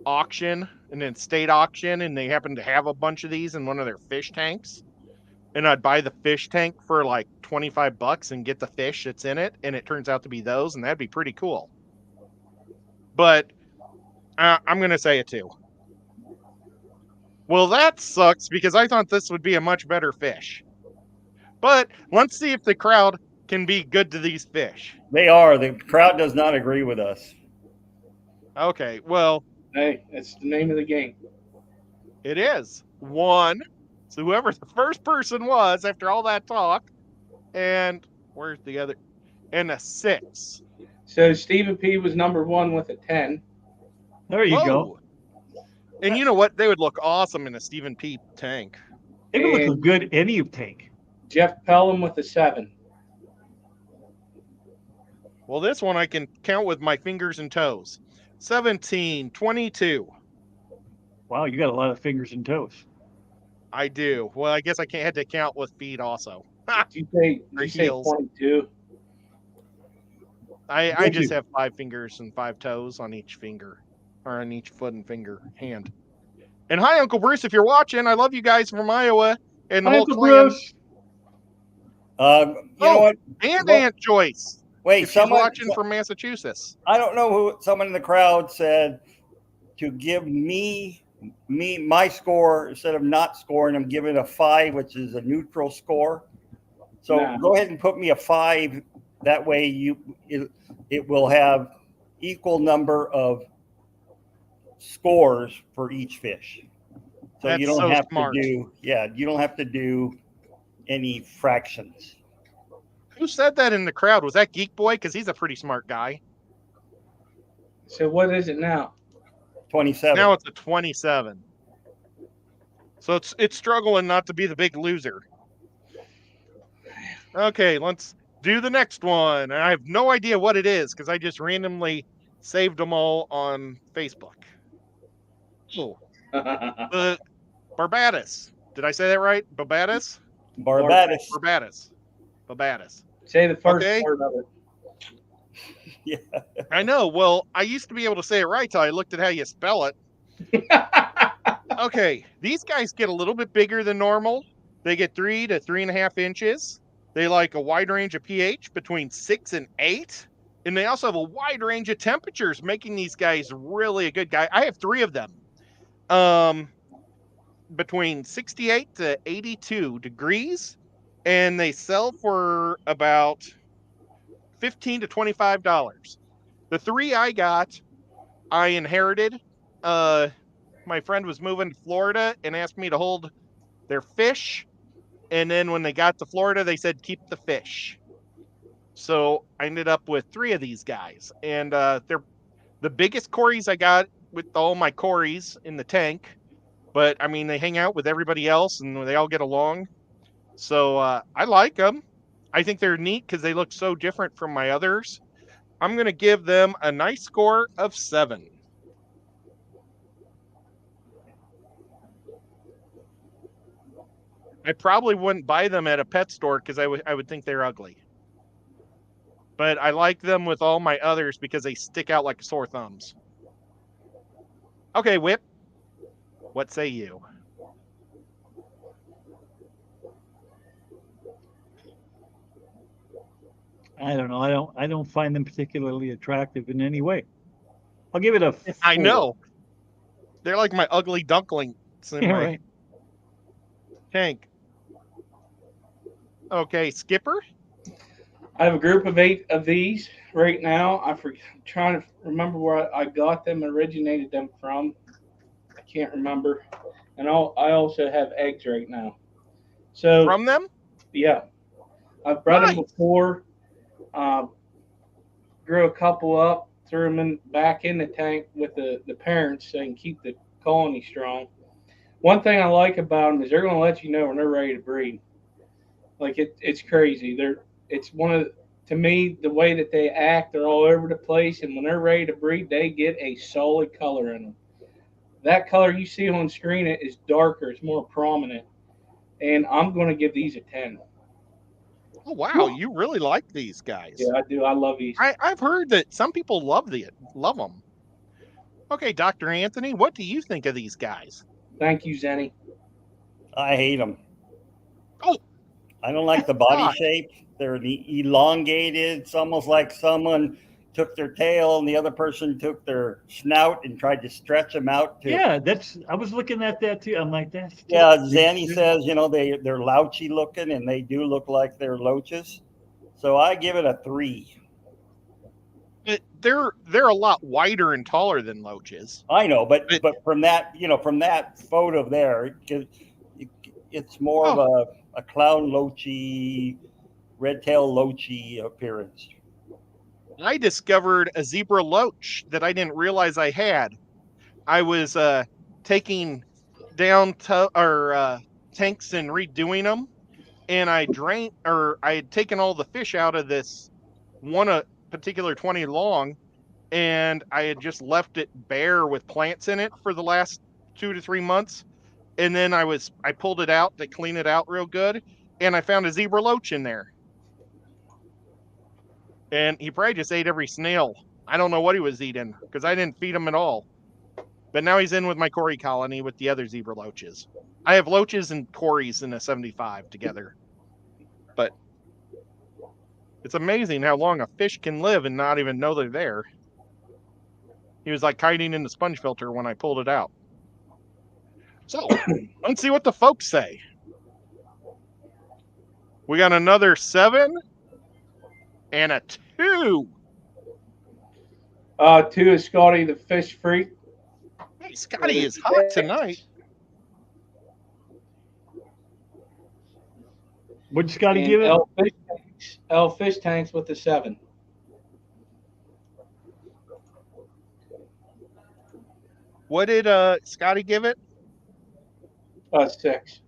auction, and then state auction, and they happened to have a bunch of these in one of their fish tanks. And I'd buy the fish tank for like $25 and get the fish that's in it, and it turns out to be those, and that'd be pretty cool. But I'm going to say a 2. Well, that sucks because I thought this would be a much better fish. But let's see if the crowd can be good to these fish. They are. The crowd does not agree with us. Okay, well. Hey, that's the name of the game. It is. 1. So whoever the first person was after all that talk. And where's the other? And a 6. So Stephen P was number 1 with a 10. There you go. And you know what? They would look awesome in a Stephen P tank. It would look good in any tank. Jeff Pelham with a 7. Well, this one I can count with my fingers and toes. 17, 22. Wow, you got a lot of fingers and toes. I do. Well, I guess I had to count with feet also. Did you say 22? I just have 5 fingers and 5 toes on each finger, or on each foot and finger hand. And hi, Uncle Bruce, if you're watching, I love you guys from Iowa and the whole Uncle clan. Bruce. You know what? And Aunt Joyce. Wait, someone watching from Massachusetts. I don't know who. Someone in the crowd said to give me my score instead of not scoring. I'm giving a 5, which is a neutral score. So go ahead and put me a 5. That way, it will have equal number of scores for each fish. So That's you don't so have smart. to do. Yeah, you don't have to do any fractions. Who said that in the crowd? Was that Geek Boy? Because he's a pretty smart guy. So what is it now? 27. Now it's a 27. So it's struggling not to be the big loser. Okay, let's do the next one. I have no idea what it is because I just randomly saved them all on Facebook. Oh, Barbados. Did I say that right? Barbados? Barbados. Barbados. Say the first Okay. part of it. Yeah. I know. Well, I used to be able to say it right till I looked at how you spell it. Okay, these guys get a little bit bigger than normal. They get 3 to 3.5 inches. They like a wide range of pH between 6 and 8. And they also have a wide range of temperatures, making these guys really a good guy. I have 3 of them. Between 68 to 82 degrees. And they sell for about $15 to $25. The 3 I got, I inherited. My friend was moving to Florida and asked me to hold their fish. And then when they got to Florida, they said, keep the fish. So I ended up with 3 of these guys. And they're the biggest corys I got with all my corys in the tank. But, I mean, they hang out with everybody else and they all get along. So I like them. I think they're neat because they look so different from my others. I'm going to give them a nice score of 7. I probably wouldn't buy them at a pet store because I would think they're ugly. But I like them with all my others because they stick out like sore thumbs. Okay, Whip. What say you? I don't know. I don't find them particularly attractive in any way. I'll give it a 4. I know. They're like my ugly ducklings in Yeah, my right. tank. Okay, Skipper. I have a group of 8 of these right now. I'm trying to remember where I got them, originated them from. I can't remember. And I also have eggs right now. So From them? yeah, I've bred Nice. them before. Grew a couple up, threw them back in the tank with the parents so I can keep the colony strong. One thing I like about them is they're going to let you know when they're ready to breed. Like it's crazy. It's one of to me the way that they act. They're all over the place, and when they're ready to breed, they get a solid color in them. That color you see on screen it is darker. It's more prominent, and I'm going to give these a 10. Oh wow, you really like these guys. Yeah, I do. I love these. I've heard that some people love them. Okay, Dr. Anthony, what do you think of these guys? Thank you, Zenny. I hate them. Oh, I don't like the body Why? shape. They're elongated. It's almost like someone took their tail and the other person took their snout and tried to stretch them out. Yeah, I was looking at that too. I'm like, that's Yeah, Zanny says, they're louchy looking, and they do look like they're loaches. So I give it a 3. They're a lot wider and taller than loaches. I know, but from that photo there, it's more of a clown loachy, red tail loachy appearance. I discovered a zebra loach that I didn't realize I had. I was taking down tanks and redoing them, and I had taken all the fish out of this one particular 20 long, and I had just left it bare with plants in it for the last 2 to 3 months. And then I pulled it out to clean it out real good, and I found a zebra loach in there. And he probably just ate every snail. I don't know what he was eating because I didn't feed him at all. But now he's in with my cory colony with the other zebra loaches. I have loaches and corys in a 75 together. But it's amazing how long a fish can live and not even know they're there. He was like hiding in the sponge filter when I pulled it out. So, let's see what the folks say. We got another 7 and a 2. 2 is Scotty the Fish Freak. Hey, Scotty is hot tonight. What'd Scotty And give it? L Fish Tanks with the 7. What did Scotty give it? 6.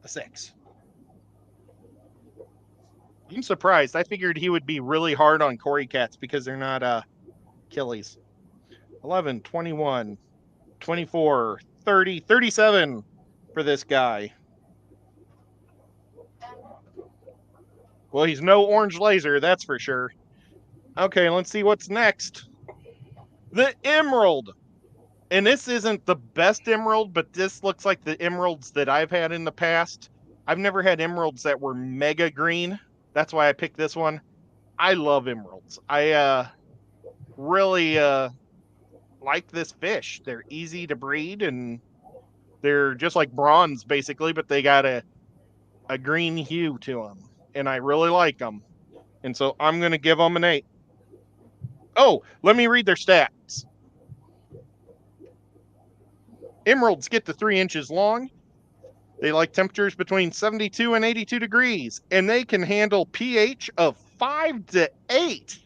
A 6. I'm surprised. I figured he would be really hard on Cory cats because they're not Achilles. 11, 21, 24, 30, 37 for this guy. Well, he's no orange laser, that's for sure. Okay, let's see what's next. The emerald. And this isn't the best emerald, but this looks like the emeralds that I've had in the past. I've never had emeralds that were mega green. That's why I picked this one. I love emeralds. I really like this fish. They're easy to breed, and they're just like bronze, basically, but they got a green hue to them. And I really like them. And so I'm going to give them an 8. Oh, let me read their stats. Emeralds get to 3 inches long. They like temperatures between 72 and 82 degrees, and they can handle pH of 5 to 8.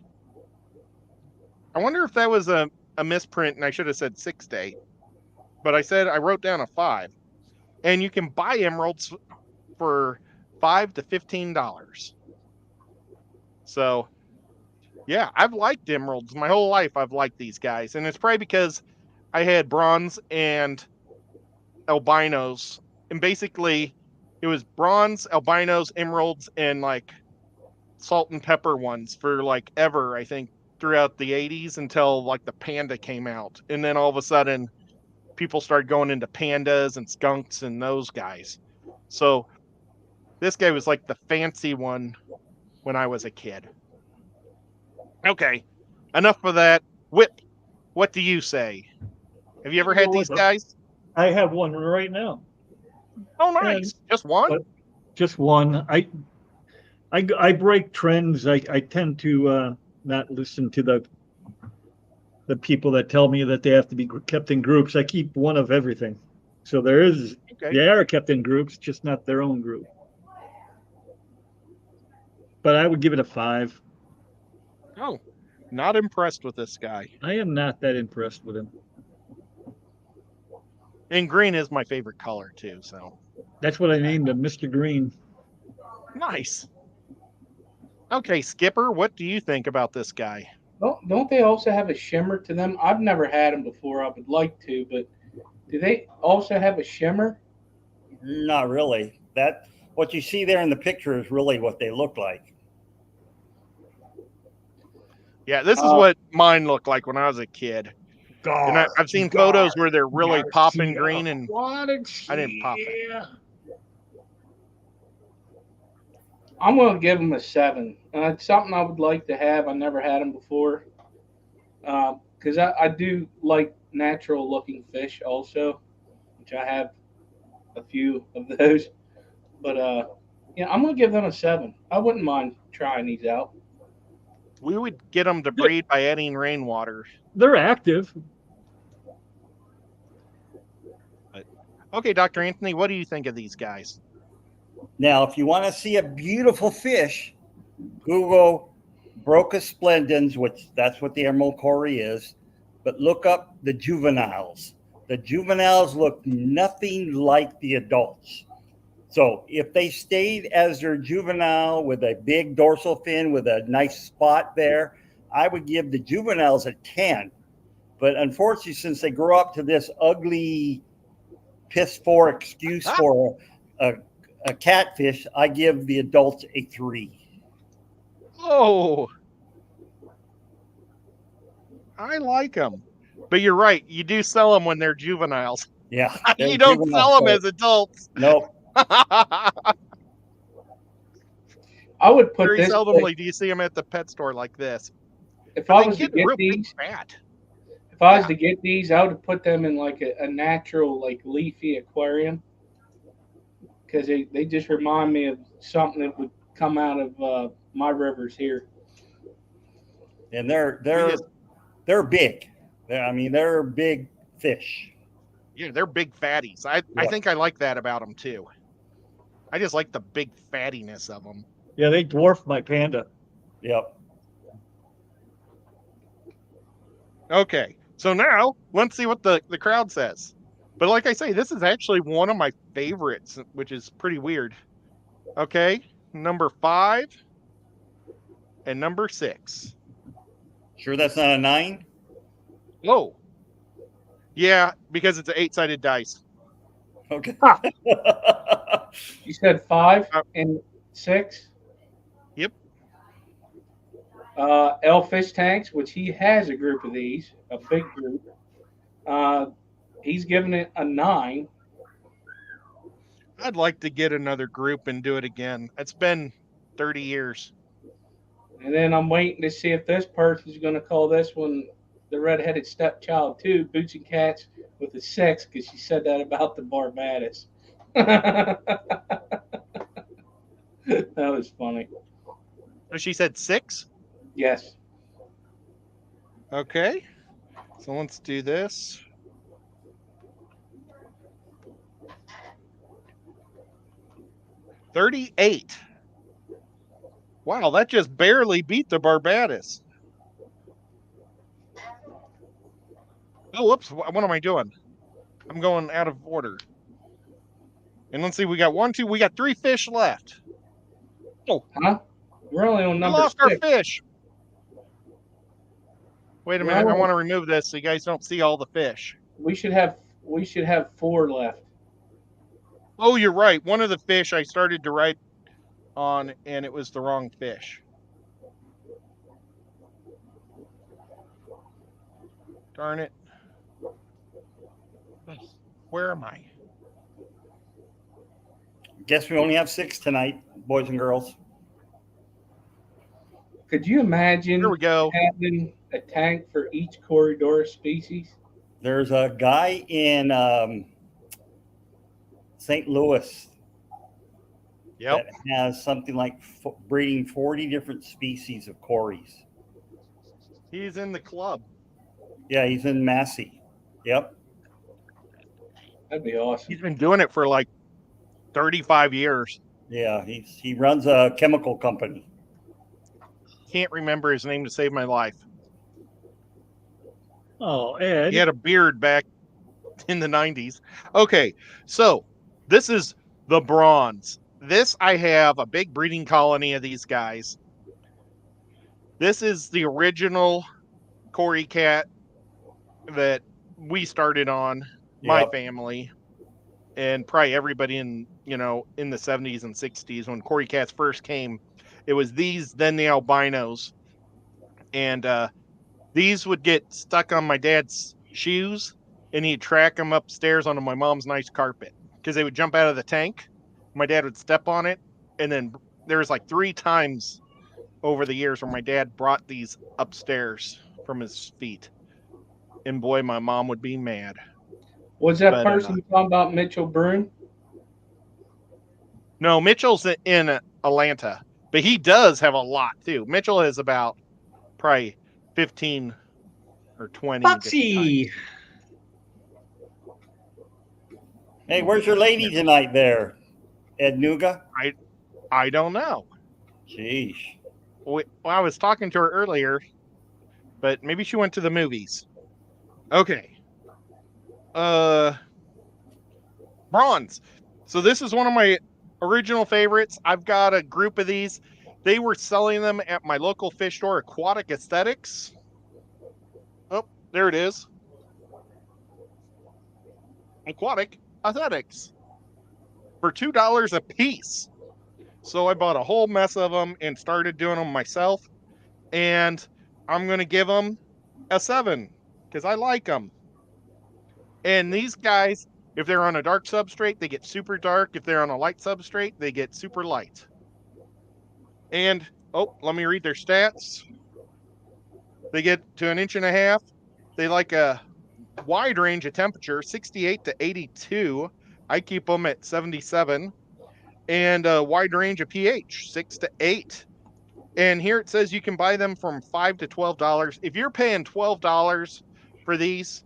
I wonder if that was a misprint, and I should have said 6 to 8. But I wrote down a 5. And you can buy emeralds for $5 to $15. So, yeah, I've liked emeralds my whole life. I've liked these guys, and it's probably because I had bronze and albinos, and basically it was bronze, albinos, emeralds, and like salt and pepper ones for like ever, I think, throughout the 80s until like the panda came out. And then all of a sudden people started going into pandas and skunks and those guys. So this guy was like the fancy one when I was a kid. Okay, enough of that. Whip, what do you say? Have you ever had these guys? I have one right now. Oh, nice. Just one? Just one. I break trends. I tend to not listen to the people that tell me that they have to be kept in groups. I keep one of everything. So they are kept in groups, just not their own group. But I would give it a 5. Oh, not impressed with this guy. I am not that impressed with him. And green is my favorite color too, so. That's what I named him, Mr. Green. Nice. Okay, Skipper, what do you think about this guy? Well, don't they also have a shimmer to them? I've never had them before. I would like to, but do they also have a shimmer? Not really. What you see there in the picture is really what they look like. Yeah, this is what mine looked like when I was a kid. And I've seen photos where they're really popping green, and I didn't pop it. I'm going to give them a 7. It's something I would like to have. I never had them before. Because I do like natural looking fish also, which I have a few of those. But I'm going to give them a 7. I wouldn't mind trying these out. We would get them to breed by adding rainwater. They're active. Okay, Dr. Anthony, what do you think of these guys? Now, if you want to see a beautiful fish, Google Brocas splendens, which that's what the emerald cory is, but look up the juveniles. The juveniles look nothing like the adults. So if they stayed as their juvenile with a big dorsal fin with a nice spot there, I would give the juveniles a 10. But unfortunately, since they grow up to this ugly piss poor excuse for a catfish, I give the adults a 3. Oh, I like them. But you're right. You do sell them when they're juveniles. Yeah. You don't sell them as adults. Nope. I would put Very this. seldomly do you see them at the pet store like this. If I was to get real these, fat. if I was to get these, I would put them in like a natural, like leafy aquarium, because they just remind me of something that would come out of my rivers here. And they're big. They're big fish. Yeah, they're big fatties. I think I like that about them too. I just like the big fattiness of them. Yeah, they dwarf my panda. Yep. Okay, So now let's see what the crowd says. But like I say, this is actually one of my favorites, which is pretty weird. Okay, number 5 and number 6. Sure, that's not a 9. Whoa. Yeah, because it's an 8-sided dice. Okay. You said 5 Uh, and 6. Yep. L Fish Tanks, which he has a group of these, a big group. He's giving it a 9. I'd like to get another group and do it again. It's been 30 years. And then I'm waiting to see if this person's going to call this one the redheaded stepchild too, Boots and Cats with a 6, because she said that about the Barbados. That was funny. So she said 6? Yes. Okay. So let's do this. $38. Wow, that just barely beat the Barbados. Oh, whoops. What am I doing? I'm going out of order. And let's see, we got 1, 2, we got 3 fish left. Oh, Huh? We're only on we number lost 6. our fish. Wait a minute, I want to remove this so you guys don't see all the fish. We should have 4 left. Oh, you're right. One of the fish I started to write on, and it was the wrong fish. Darn it. Where am I? Guess we only have 6 tonight, boys and girls. Could you imagine Here we go. having a tank for each corridor species? There's a guy in St. Louis Yep. that has something like breeding 40 different species of corys. He's in the club. Yeah, he's in Massey. Yep. That'd be awesome. He's been doing it for like 35 years. Yeah, he runs a chemical company. Can't remember his name to save my life. Oh, Ed. He had a beard back in the 90s. Okay, so this is the bronze. This, I have a big breeding colony of these guys. This is the original Cory cat that we started on, my family, and probably everybody in the 70s and 60s when Cory cats first came. It was these, then the albinos. And these would get stuck on my dad's shoes, and he'd track them upstairs onto my mom's nice carpet because they would jump out of the tank. My dad would step on it, and then there was like 3 times over the years where my dad brought these upstairs from his feet. And boy, my mom would be mad. Was that person talking about Mitchell Broom? No, Mitchell's in Atlanta, but he does have a lot too. Mitchell has about probably 15 or 20. Foxy. Hey, where's your lady tonight there, Ed Nuga? I don't know. Jeez. Well, I was talking to her earlier, but maybe she went to the movies. Okay. Bronze. So this is one of my original favorites. I've got a group of these. They were selling them at my local fish store, Aquatic Aesthetics. Oh, there it is. Aquatic Aesthetics. For $2 a piece. So I bought a whole mess of them and started doing them myself. And I'm going to give them a 7 because I like them. And these guys, if they're on a dark substrate, they get super dark. If they're on a light substrate, they get super light. And, let me read their stats. They get to 1.5 inches. They like a wide range of temperature, 68 to 82. I keep them at 77. And a wide range of pH, 6 to 8. And here it says you can buy them from $5 to $12. If you're paying $12 for these,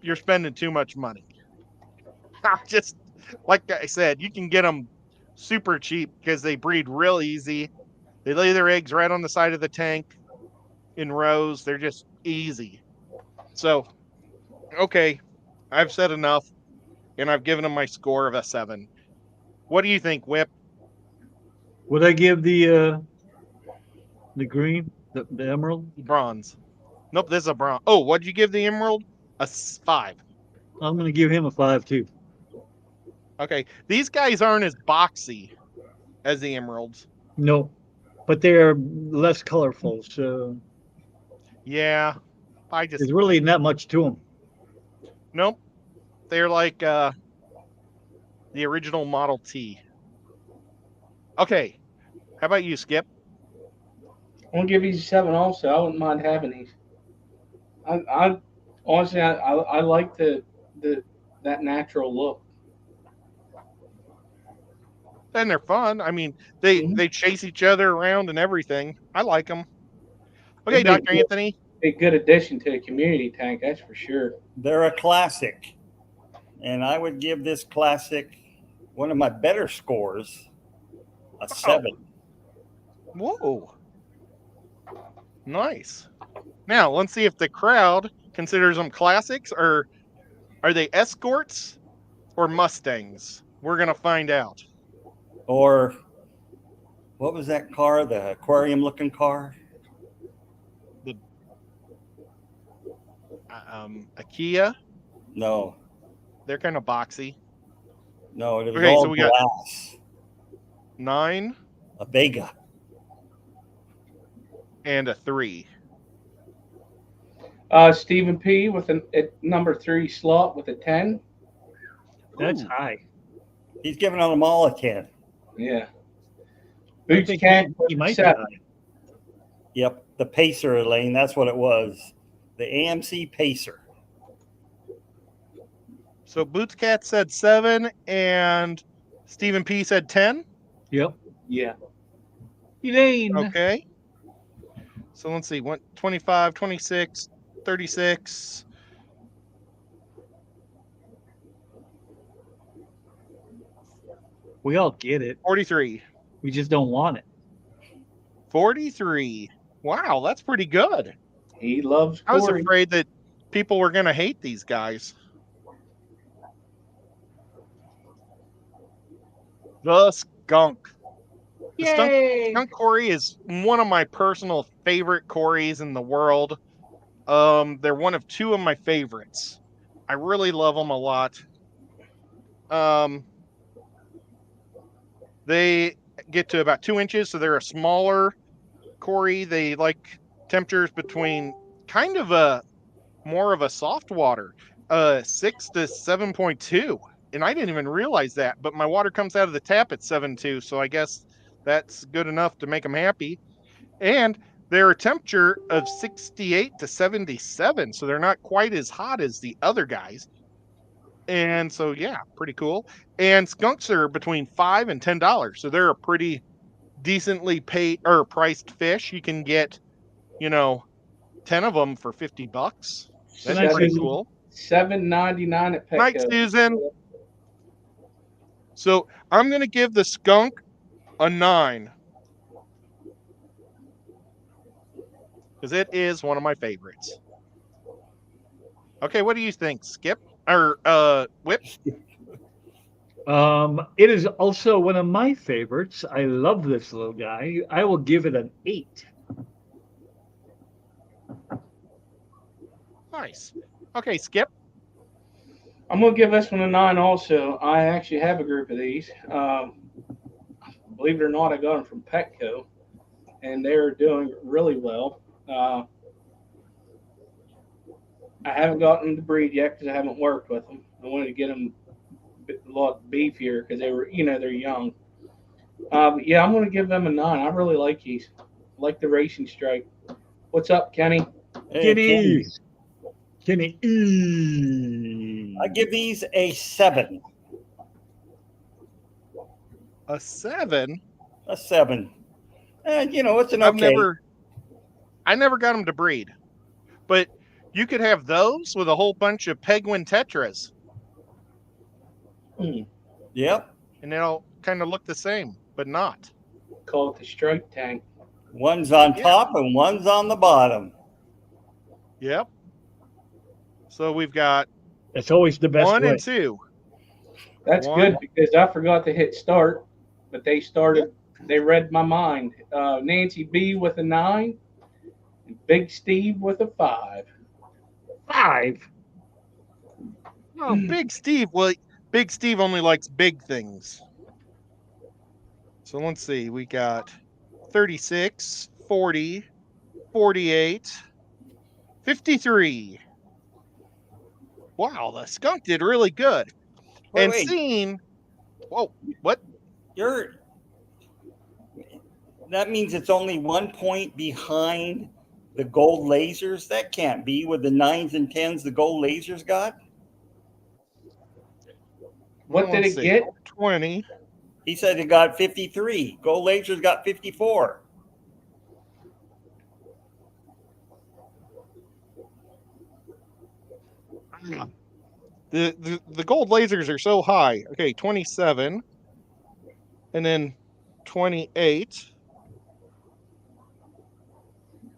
you're spending too much money. Just like I said, you can get them super cheap because they breed real easy. They lay their eggs right on the side of the tank in rows. They're just easy. So, okay, I've said enough, and I've given them my score of a 7. What do you think, Whip? Would I give the green, the emerald? Bronze. Nope, this is a bronze. Oh, what'd you give the emerald? A 5. I'm going to give him a 5 too. Okay, these guys aren't as boxy as the emeralds. No, but they're less colorful, so Yeah, there's really not much to them. Nope. They're like the original Model T. Okay, how about you, Skip? I'm gonna give these a 7 also. I wouldn't mind having these. I honestly I like the that natural look. And they're fun. I mean, they chase each other around and everything. I like them. Okay, Dr. Anthony. A good addition to a community tank, that's for sure. They're a classic. And I would give this classic one of my better scores, a 7. Whoa. Nice. Now, let's see if the crowd considers them classics, or are they escorts or Mustangs? We're going to find out. Or what was that car? The aquarium looking car? The a Kia? No. They're kind of boxy. No, it was Okay, all so we glass. got 9. A Vega. And a 3. Stephen P. with a number 3 slot with a 10. That's high. He's giving them all a 10. Yeah. I think he might be high. Yep, the Pacer, Elaine. That's what it was. The AMC Pacer. So Boots Cat said 7, and Stephen P. said 10? Yep. Yeah. Elaine. Okay. So let's see. 25, 26, 36. We all get it. 43. We just don't want it. 43. Wow, that's pretty good. He loves I was Corey. afraid that people were going to hate these guys. The skunk. The skunk Cory is one of my personal favorite Corys in the world. They're one of 2 of my favorites. I really love them a lot. They get to about 2 inches, so they're a smaller Cory. They like temperatures between kind of a more of a soft water, 6 to 7.2. And I didn't even realize that, but my water comes out of the tap at 7.2, so I guess that's good enough to make them happy. And they're a temperature of 68 to 77, so they're not quite as hot as the other guys. And so, yeah, pretty cool. And skunks are between $5 and $10, so they're a pretty decently paid or priced fish. You can get, 10 of them for $50. That's pretty cool. $7.99 at Petco. Night, Susan. So I'm going to give the skunk a 9. Because it is one of my favorites. Okay, what do you think, Skip? Or Whip? It is also one of my favorites. I love this little guy. I will give it an 8. Nice. Okay, Skip. I'm going to give this one a 9 also. I actually have a group of these. Believe it or not, I got them from Petco, and they're doing really well. I haven't gotten them to breed yet because I haven't worked with them. I wanted to get them a lot beefier because they were, they're young. But yeah, I'm going to give them a 9. I really like these. I like the racing stripe. What's up, Kenny? Hey, Kenny. I give these a 7. A 7? A 7. And, it's an okay. I never got them to breed. But you could have those with a whole bunch of Penguin Tetras. Yep. And they'll kind of look the same, but not. Call it the stripe tank. One's on top and one's on the bottom. Yep. So we've got It's always the best 1 way. and 2. That's One. good because I forgot to hit start, but they started. They read my mind. Nancy B with a 9, and Big Steve with a 5. 5. Oh, Big Steve. Well, Big Steve only likes big things. So let's see. We got 36, 40, 48, 53. Wow, the skunk did really good. And Wait. seeing, whoa, what? That means it's only 1 point behind the gold lasers. That can't be with the 9s and 10s the gold lasers got. What did Let's it see, get? 20. He said it got 53. Gold lasers got 54. The gold lasers are so high. Okay, 27, and then 28.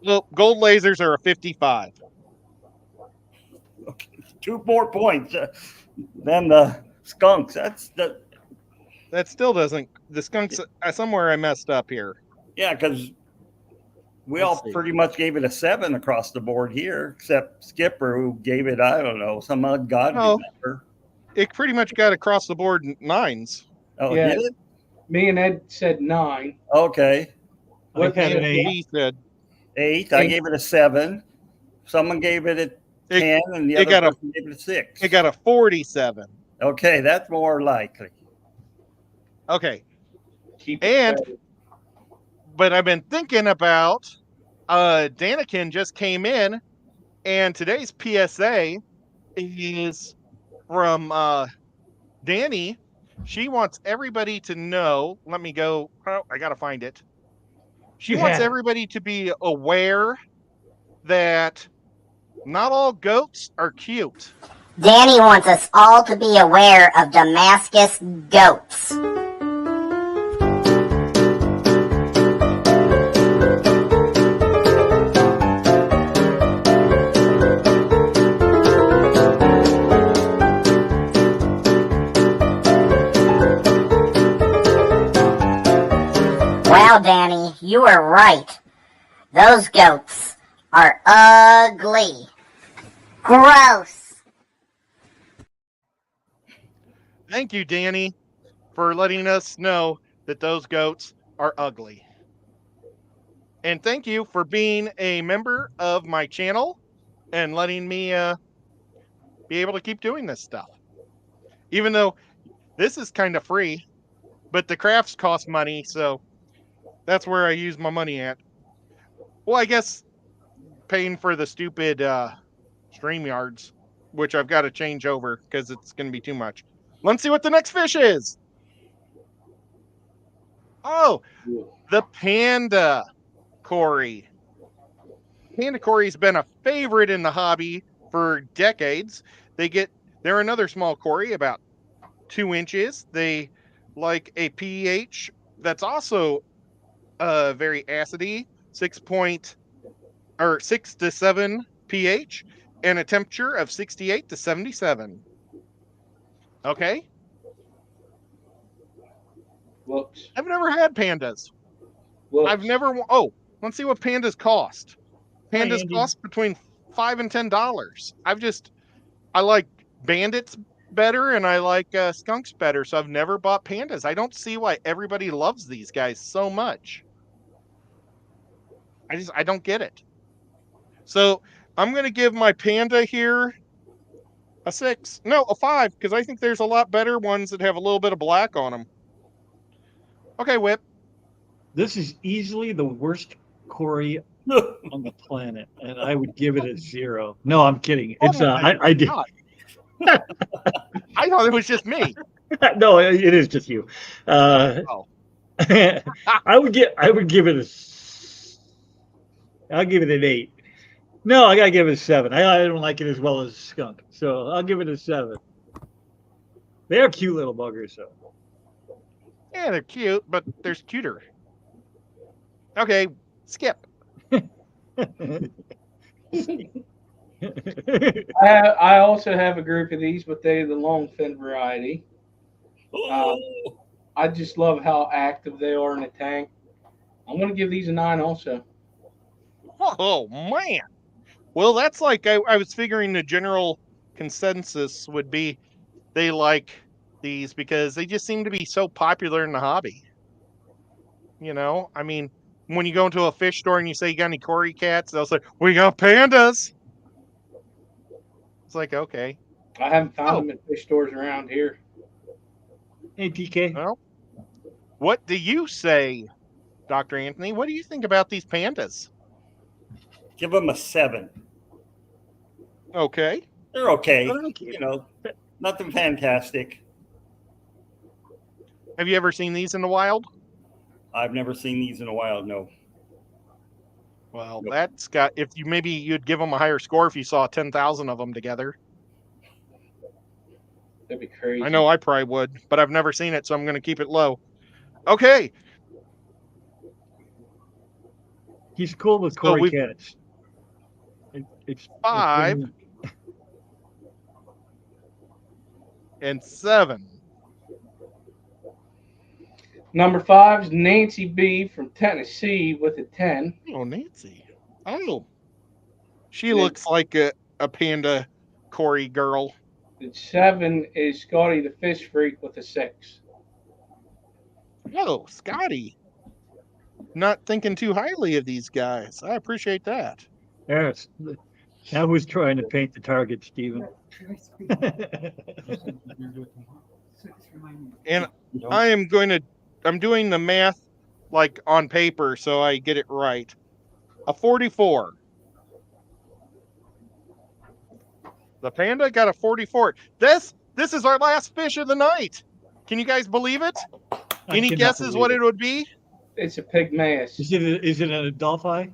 Well, gold lasers are a 55. Okay. 2 more points than the skunks. That still doesn't. The skunks. Somewhere I messed up here. Yeah, because we Let's all see. pretty much gave it a 7 across the board here, except Skipper, who gave it, I don't know, some ungodly Oh. number. It pretty much got across the board 9s. Oh, Yeah. did it? Me and Ed said 9. Okay. What I had an did 8. He said 8. I 8. gave it a 7. Someone gave it a 10, and the other got a- person gave it a 6. it got a 47. Okay, that's more likely. Okay, Keep it and better. but I've been thinking about Danikin just came in, and today's PSA is from Danny. She wants everybody to know. Let me go. Oh, I gotta find it. She wants everybody to be aware that not all goats are cute. Danny wants us all to be aware of Damascus goats. Well, Danny, you were right. Those goats are ugly. Gross. Thank you, Danny, for letting us know that those goats are ugly. And thank you for being a member of my channel and letting me be able to keep doing this stuff. Even though this is kind of free, but the crafts cost money, so that's where I use my money at. Well, I guess paying for the stupid StreamYards, which I've got to change over because it's going to be too much. Let's see what the next fish is. Oh, the panda cory. Panda cory's been a favorite in the hobby for decades. They're another small cory, about 2 inches. They like a pH that's also very acidy, 6 to 7 pH, and a temperature of 68 to 77. Okay. Whoops. I've never had pandas. Whoops. I've never. Oh, let's see what pandas cost. Pandas Andy. cost between $5 and $10. I like bandits better, and I like skunks better, so I've never bought pandas. I don't see why everybody loves these guys so much. I don't get it. So I'm going to give my panda here a 6. No, a 5, because I think there's a lot better ones that have a little bit of black on them. Okay, Whip. This is easily the worst cory on the planet, and I would give it a 0. No, I'm kidding. It's I did. I thought it was just me. No, it is just you. Oh. I would give it I'll give it an 8. No, I gotta give it a 7. I don't like it as well as skunk, so I'll give it a 7. They're cute little buggers, though. Yeah, they're cute, but there's cuter. Okay, Skip. I also have a group of these, but they're the long fin variety. I just love how active they are in the tank. I'm going to give these a 9 also. Oh man. Well, that's like I was figuring the general consensus would be they like these because they just seem to be so popular in the hobby. I mean, when you go into a fish store and you say you got any Cory cats, they'll say we got pandas. It's like okay. I haven't found them in fish stores around here. Hey, TK. Well, what do you say, Dr. Anthony? What do you think about these pandas? Give them a 7. Okay. They're okay. Thank you. You know, nothing fantastic. Have you ever seen these in the wild? I've never seen these in a while. No. Well, Nope. that's got. If you maybe you'd give them a higher score if you saw 10,000 of them together. That'd be crazy. I know I probably would, but I've never seen it, so I'm going to keep it low. Okay. He's cool with Cory cats. It's 5 and 7. Number 5 is Nancy B from Tennessee with a 10. Oh, Nancy. Oh. She looks like a panda Cory girl. And 7 is Scotty the Fish Freak with a 6. Oh, Scotty. Not thinking too highly of these guys. I appreciate that. Yes. Now who's trying to paint the target, Stephen? And I'm doing the math like on paper so I get it right. A 44. The panda got a 44. This is our last fish of the night. Can you guys believe it? Any guesses what it would be? It's a pygmaeus. Is it an Adelphi?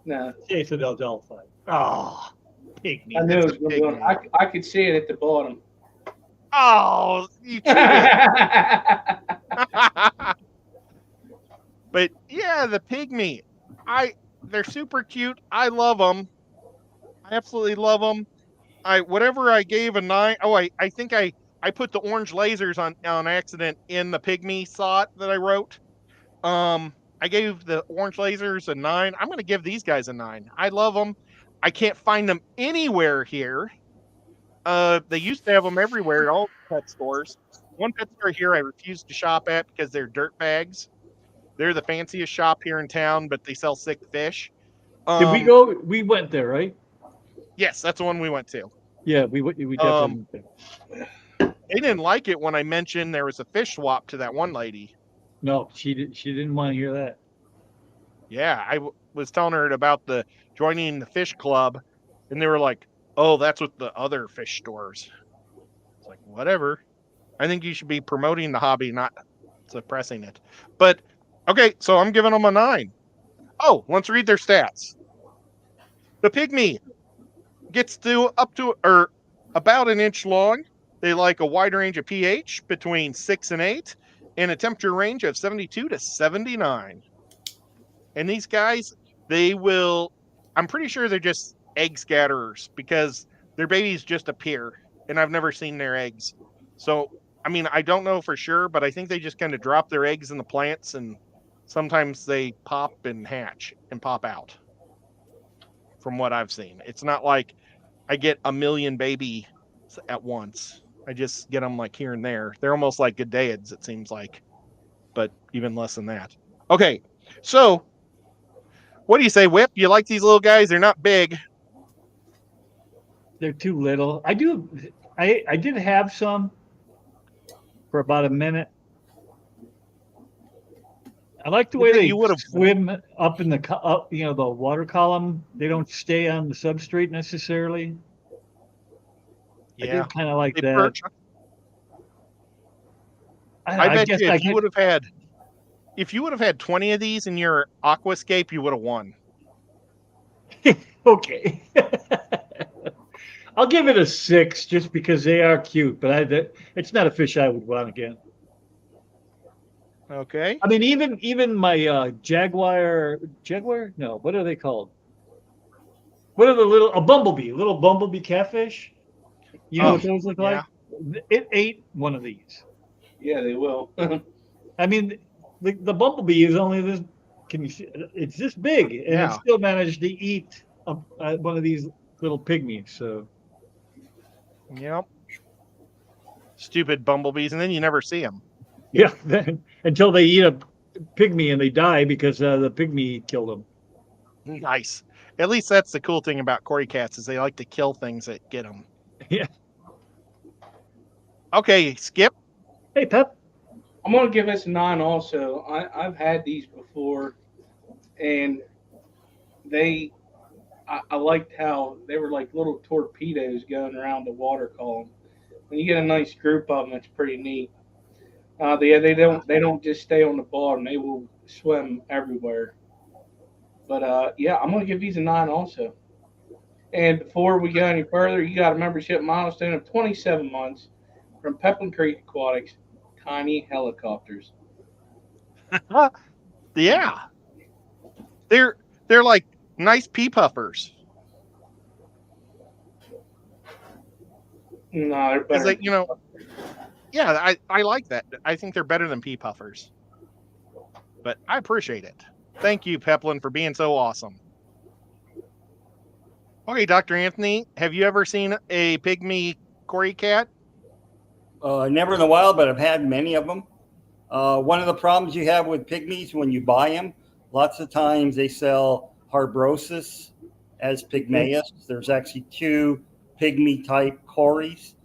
No. It's an Adelphi. Oh, pygmy. I knew it was going to be on. I could see it at the bottom. Oh, you cheated. But yeah, the pygmy. They're super cute. I love them. I absolutely love them. Whatever I gave a 9. Oh, I think I put the orange lasers on accident in the pygmy slot that I wrote. I gave the orange lasers a 9. I'm going to give these guys a 9. I love them. I can't find them anywhere here. They used to have them everywhere at all pet stores. One pet store here I refuse to shop at because they're dirt bags. They're the fanciest shop here in town, but they sell sick fish. Did we go? We went there, right? Yes, that's the one we went to. Yeah, we definitely went there. They didn't like it when I mentioned there was a fish swap to that one lady. No, she didn't want to hear that. Yeah, I was telling her about the joining the fish club, and they were like, "Oh, that's with the other fish stores." It's like, whatever. I think you should be promoting the hobby, not suppressing it. But okay, so I'm giving them a 9. Oh, let's read their stats. The pygmy gets up to about an inch long. They like a wide range of pH between 6 and 8 and a temperature range of 72 to 79. And these guys, I'm pretty sure they're just egg scatterers because their babies just appear and I've never seen their eggs. So, I mean, I don't know for sure, but I think they just kind of drop their eggs in the plants and sometimes they pop and hatch and pop out from what I've seen. It's not like I get a million babies at once. I just get them like here and there. They're almost like Gadaids, it seems like, but even less than that. Okay, so what do you say, Whip? You like these little guys? They're not big. They're too little. I did have some for about a minute. I like the way they swim up in the water column. They don't stay on the substrate necessarily. Yeah, I did kind of like that. Perch. I bet you if you would have had 20 of these in your aquascape, you would have won. Okay. I'll give it a 6 just because they are cute, but it's not a fish I would want again. Okay. I mean, even my Jaguar? No, what are they called? What are a little bumblebee catfish? You know what those look like? It ate one of these. Yeah, they will. I mean, the bumblebee is only this. Can you see? It's this big, and it still managed to eat one of these little pygmies. So, yep. Stupid bumblebees, and then you never see them. Yeah, until they eat a pygmy and they die because the pygmy killed them. Nice. At least that's the cool thing about cory cats is they like to kill things that get them. Yeah. Okay, Skip. Hey, Pep. I'm going to give this a 9 also. I've had these before, and I liked how they were like little torpedoes going around the water column. When you get a nice group of them, it's pretty neat. They don't just stay on the bottom; they will swim everywhere. But yeah, I'm going to give these a 9 also. And before we go any further, you got a membership milestone of 27 months from Pepin Creek Aquatics, Tiny Helicopters. Yeah, they're like nice pea puffers. No, they're better. Like, yeah, I like that. I think they're better than pea puffers. But I appreciate it. Thank you, Peplin, for being so awesome. Okay, Dr. Anthony, have you ever seen a pygmy cory cat? Never in a while, but I've had many of them. One of the problems you have with pygmies when you buy them, lots of times they sell harbrosis as pygmaeus. There's actually 2 pygmy type corys.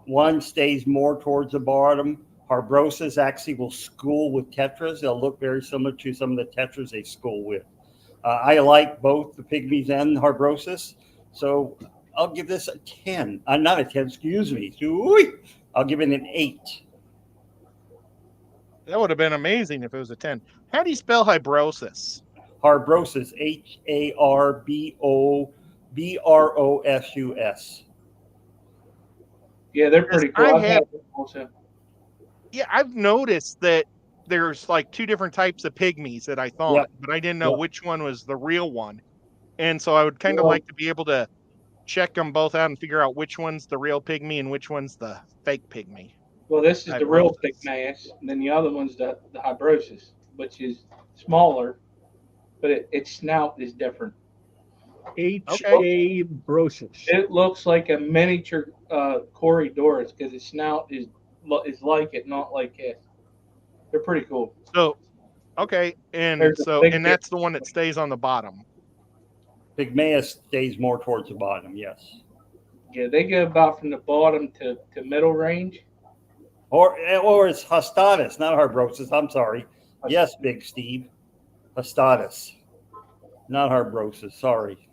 One stays more towards the bottom. Harbrosis actually will school with tetras. They'll look very similar to some of the tetras they school with. I like both the pygmies and harbrosis, so I'll give this a 10. Not a 10, excuse me. I'll give it an 8. That would have been amazing if it was a 10. How do you spell harbrosis? Harbrosis, Harbrosus. Yeah, they're pretty cool. I've noticed that there's like 2 different types of pygmies that I thought, but I didn't know which one was the real one. And so I would kind of like to be able to check them both out and figure out which one's the real pygmy and which one's the fake pygmy. Well, this is the real pygmaeus, and then the other one's the harbrosis, which is smaller, but its snout is different. Harbrosis. It looks like a miniature Corydoras because its snout is like it, not like it. They're pretty cool. So, okay, and that's the one that stays on the bottom. Pygmaeus stays more towards the bottom, yes. Yeah, they go about from the bottom to middle range. Or it's Hostatus, not harbrosis. I'm sorry. Yes, Big Steve. Hostatus, not harbrosis. Sorry.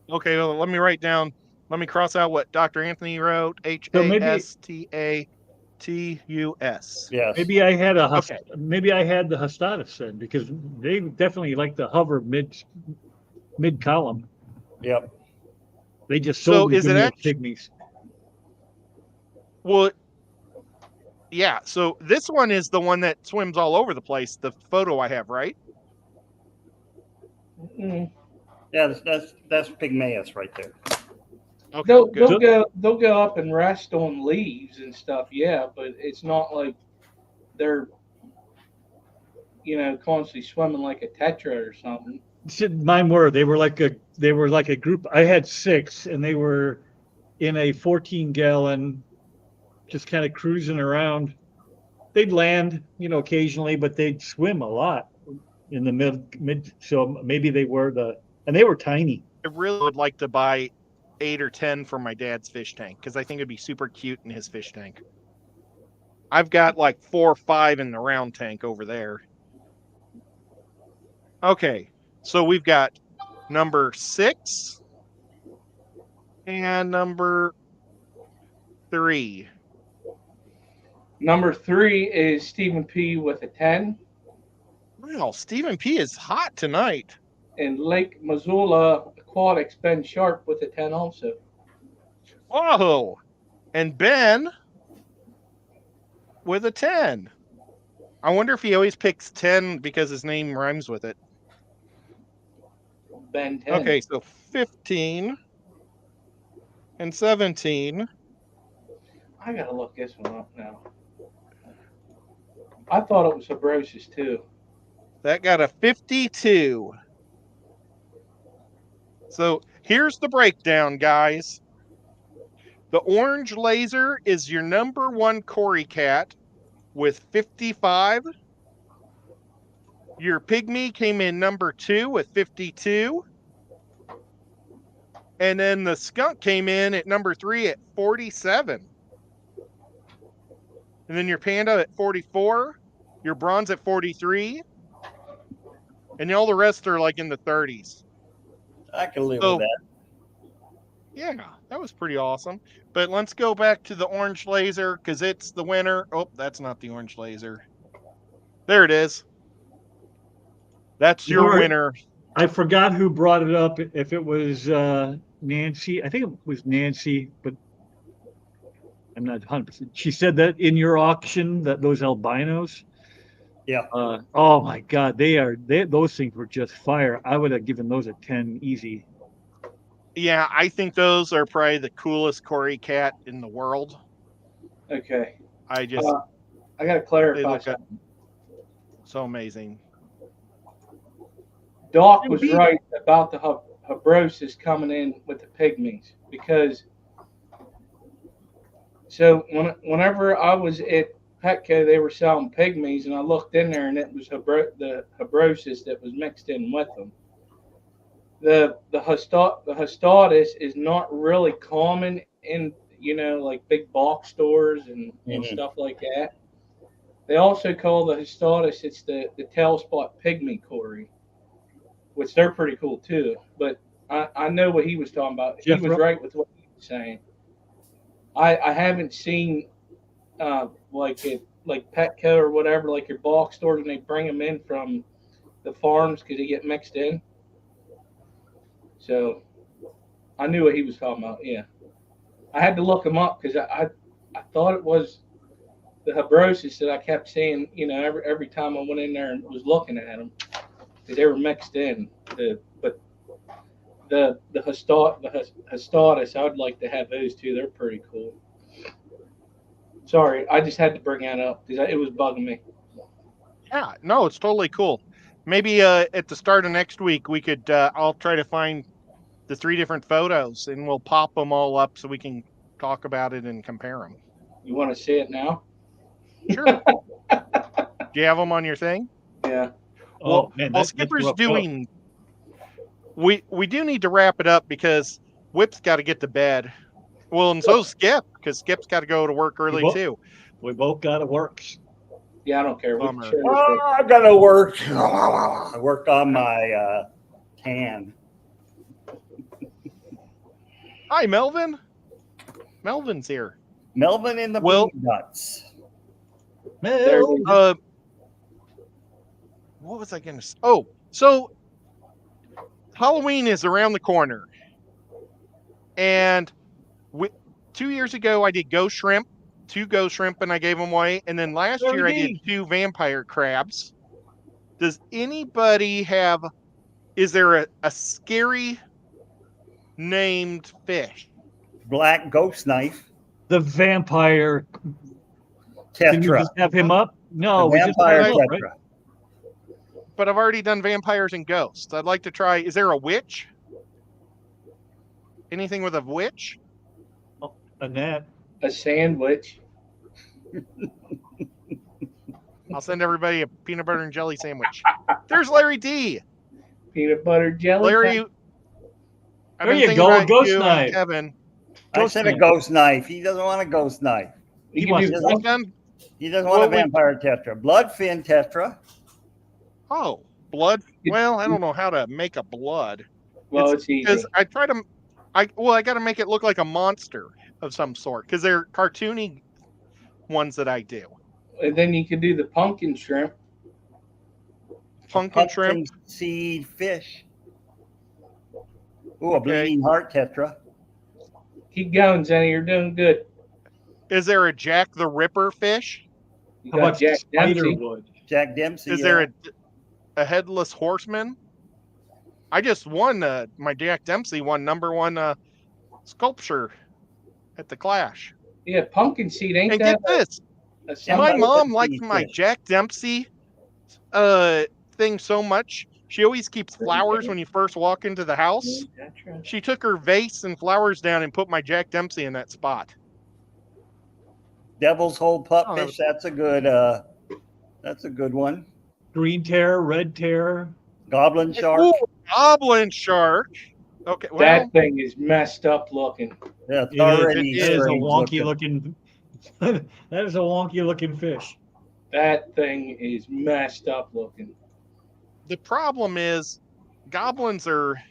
Okay, well, let me write down. Let me cross out what Dr. Anthony wrote. Hastatus. Yes. Maybe I had maybe I had the Hostatus then, because they definitely like to hover mid column. Yep. They just sold is it pygmies. Well, yeah. So this one is the one that swims all over the place. The photo I have, right? Mm-hmm. Yeah, that's Pygmaeus right there. Okay, they'll go up and rest on leaves and stuff. Yeah, but it's not like they're constantly swimming like a tetra or something. Mine were. They were like a group. I had 6, and they were in a 14-gallon, just kind of cruising around. They'd land, occasionally, but they'd swim a lot in the mid. So maybe they were and they were tiny. I really would like to buy 8 or 10 for my dad's fish tank because I think it'd be super cute in his fish tank. I've got like 4 or 5 in the round tank over there. Okay, so we've got number 6 and number 3. Number 3 is Stephen P. with a 10. Wow, Stephen P. is hot tonight. And Lake Missoula Aquatics, Ben Sharp with a 10 also. Oh, and Ben with a 10. I wonder if he always picks 10 because his name rhymes with it. Ben 10. Okay, so 15 and 17. I gotta look this one up now. I thought it was Habrosis too. That got a 52. So here's the breakdown, guys. The orange laser is your number one Cory cat with 55. Your pygmy came in number 2 with 52. And then the skunk came in at number 3 at 47. And then your panda at 44. Your bronze at 43. And all the rest are like in the 30s. I can live with that. Yeah, that was pretty awesome. But let's go back to the orange laser because it's the winner. Oh, that's not the orange laser. There it is. That's your winner. I forgot who brought it up. If it was Nancy, I think it was Nancy, but I'm not 100%. She said that in your auction, that those albinos. Yeah. Oh my God, those things were just fire. I would have given those a 10 easy. Yeah, I think those are probably the coolest Cory cat in the world. Okay. I gotta clarify something. So amazing. Doc was right about the Habrosis coming in with the pygmies because whenever I was at Petco, they were selling pygmies, and I looked in there, and it was the Habrosis that was mixed in with them. The Hastatus is not really common in like big box stores and stuff like that. They also call the Hastatus, it's the tail spot pygmy Cory, which they're pretty cool too. But I know what he was talking about. He was right with what he was saying. I haven't seen like Petco or whatever, like your box stores, and they bring them in from the farms because they get mixed in. So I knew what he was talking about. Yeah, I had to look him up because I thought it was the Habrosis that I kept seeing. Every time I went in there and was looking at them, because they were mixed in. But the Hastatus, I'd like to have those too. They're pretty cool. Sorry, I just had to bring that up because it was bugging me. Yeah, no, it's totally cool. Maybe at the start of next week, we could, I'll try to find the 3 different photos and we'll pop them all up so we can talk about it and compare them. You want to see it now? Sure. Do you have them on your thing? Yeah. Well, Skipper's doing, we do need to wrap it up because Whip's got to get to bed. Well, and so's Skip, because Skip's got to go to work early too. We both got to work. Yeah, I don't care. I got to work. I worked on my tan. Hi, Melvin. Melvin's here. Melvin in the peanuts. What was I going to say? Oh, so Halloween is around the corner. And 2 years ago, I did ghost shrimp, 2 ghost shrimp, and I gave them away. And then last year, I did 2 vampire crabs. Does anybody is there a scary named fish? Black ghost knife. The vampire Tetra. Can you just have him up? No, the vampire Tetra. Right? But I've already done vampires and ghosts. I'd like to try. Is there a witch? Anything with a witch? Oh, a net. A sandwich. I'll send everybody a peanut butter and jelly sandwich. There's Larry D. Peanut butter jelly. Larry. There you go. Ghost knife. Kevin. I said a ghost knife. He doesn't want a ghost knife. He doesn't want a vampire Tetra. Bloodfin Tetra. Oh, blood. Well, I don't know how to make a blood. Well, it's easy. Because I got to make it look like a monster of some sort because they're cartoony ones that I do. And then you can do the pumpkin shrimp. Pumpkin shrimp. Seed fish. Ooh, a bleeding heart Tetra. Keep going, Zenny. You're doing good. Is there a Jack the Ripper fish? How about Jack Dempsey? Jack Dempsey. Is there a headless horseman? I just won. My Jack Dempsey won #1 sculpture at the Clash. Yeah, pumpkin seed ain't And that get this, a my symbol? mom likes my Jack Dempsey thing so much. She always keeps flowers when you first walk into the house. She took her vase and flowers down and put my Jack Dempsey in that spot. Devil's Hole Oh, pupfish. That's a good. That's a good one. Green tear, red tear. Goblin shark. Ooh, goblin shark. Okay, well, That thing is messed up looking. Yeah, it's It already is a strange wonky looking. That is a wonky looking fish. That thing is messed up looking. the problem is goblins are.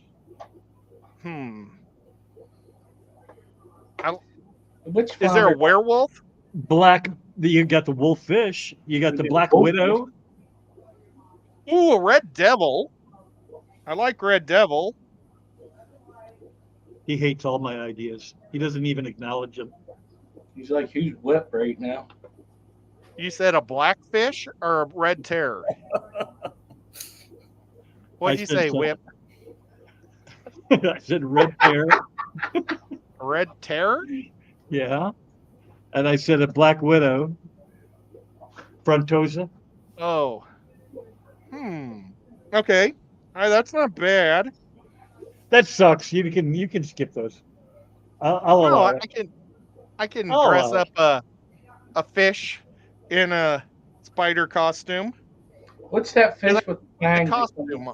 Which Is there a werewolf? Black. You got the wolf fish. You got the black widow. Ooh, a red devil. I like red devil. He hates all my ideas. He doesn't even acknowledge them. He's like, who's whip right now? You said a blackfish or a red terror? What'd you say, Whip? I said red tear. A red terror? Yeah. And I said a black widow. Frontosa. Oh. Okay. All right, that's not bad. That sucks. You can skip those. I'll No, allow I it. can I'll dress allow up a fish in a spider costume. What's that fish with The fangs? costume.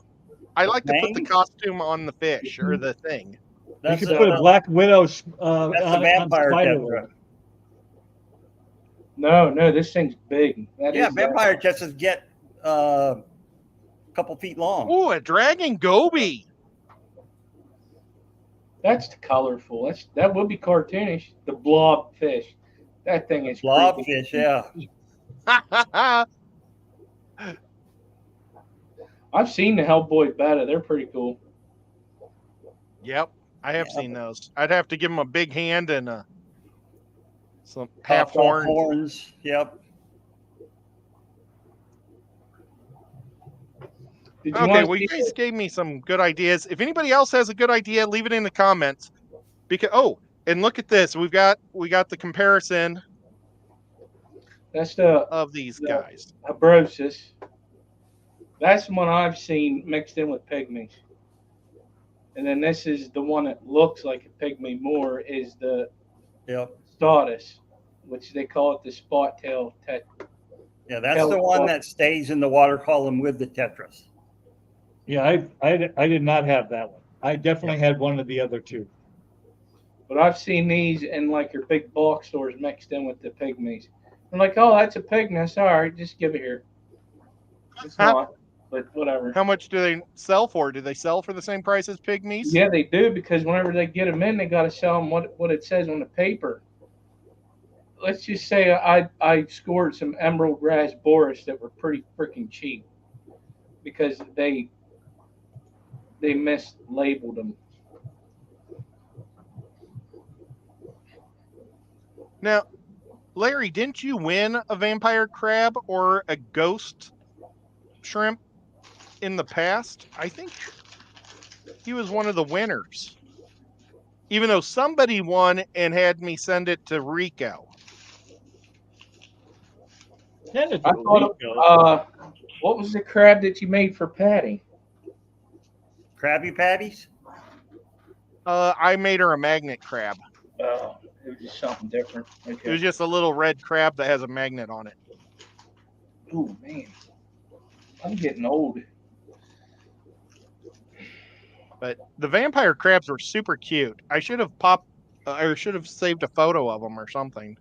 I like to put the Fangs? costume on the fish or the thing. You That's could put a black widow that's a vampire tetra. No, this thing's big. That Yeah, is vampire tetras get a couple feet long. Ooh, a dragon goby. That's colorful. That would be cartoonish. The blob fish. That thing is Blobfish, yeah. I've seen the Hellboy betta. They're pretty cool. Yep, I have seen those. I'd have to give them a big hand and some half Chopped off horns. horns. Yep. Did you Okay, want well, to you see guys gave me some good ideas. If anybody else has a good idea, leave it in the comments. Because and look at this. We got the comparison that's the of these guys. Abrosis. That's the one I've seen mixed in with pygmies. And then this is the one that looks like a pygmy more is the Status, which they call it the spot tail Yeah, that's the one that stays in the water column with the tetras. Yeah, I did not have that one. I definitely had one of the other two. But I've seen these in like your big bulk stores mixed in with the pygmies. I'm like, oh, that's a pygmy. All right, just give it here. It's not, but whatever. How much do they sell for? Do they sell for the same price as pygmies? Yeah, they do, because whenever they get them in, they got to sell them what it says on the paper. Let's just say I scored some emerald grass boris that were pretty freaking cheap because they mislabeled them. Now, Larry, didn't you win a vampire crab or a ghost shrimp in the past? I think he was one of the winners. Even though somebody won and had me send it to Rico. I thought, what was the crab that you made for Patty? Krabby Patties? I made her a magnet crab. Oh, it was just something different. Okay. It was just a little red crab that has a magnet on it. Oh, man. I'm getting old. But the vampire crabs were super cute. I should have saved a photo of them or something.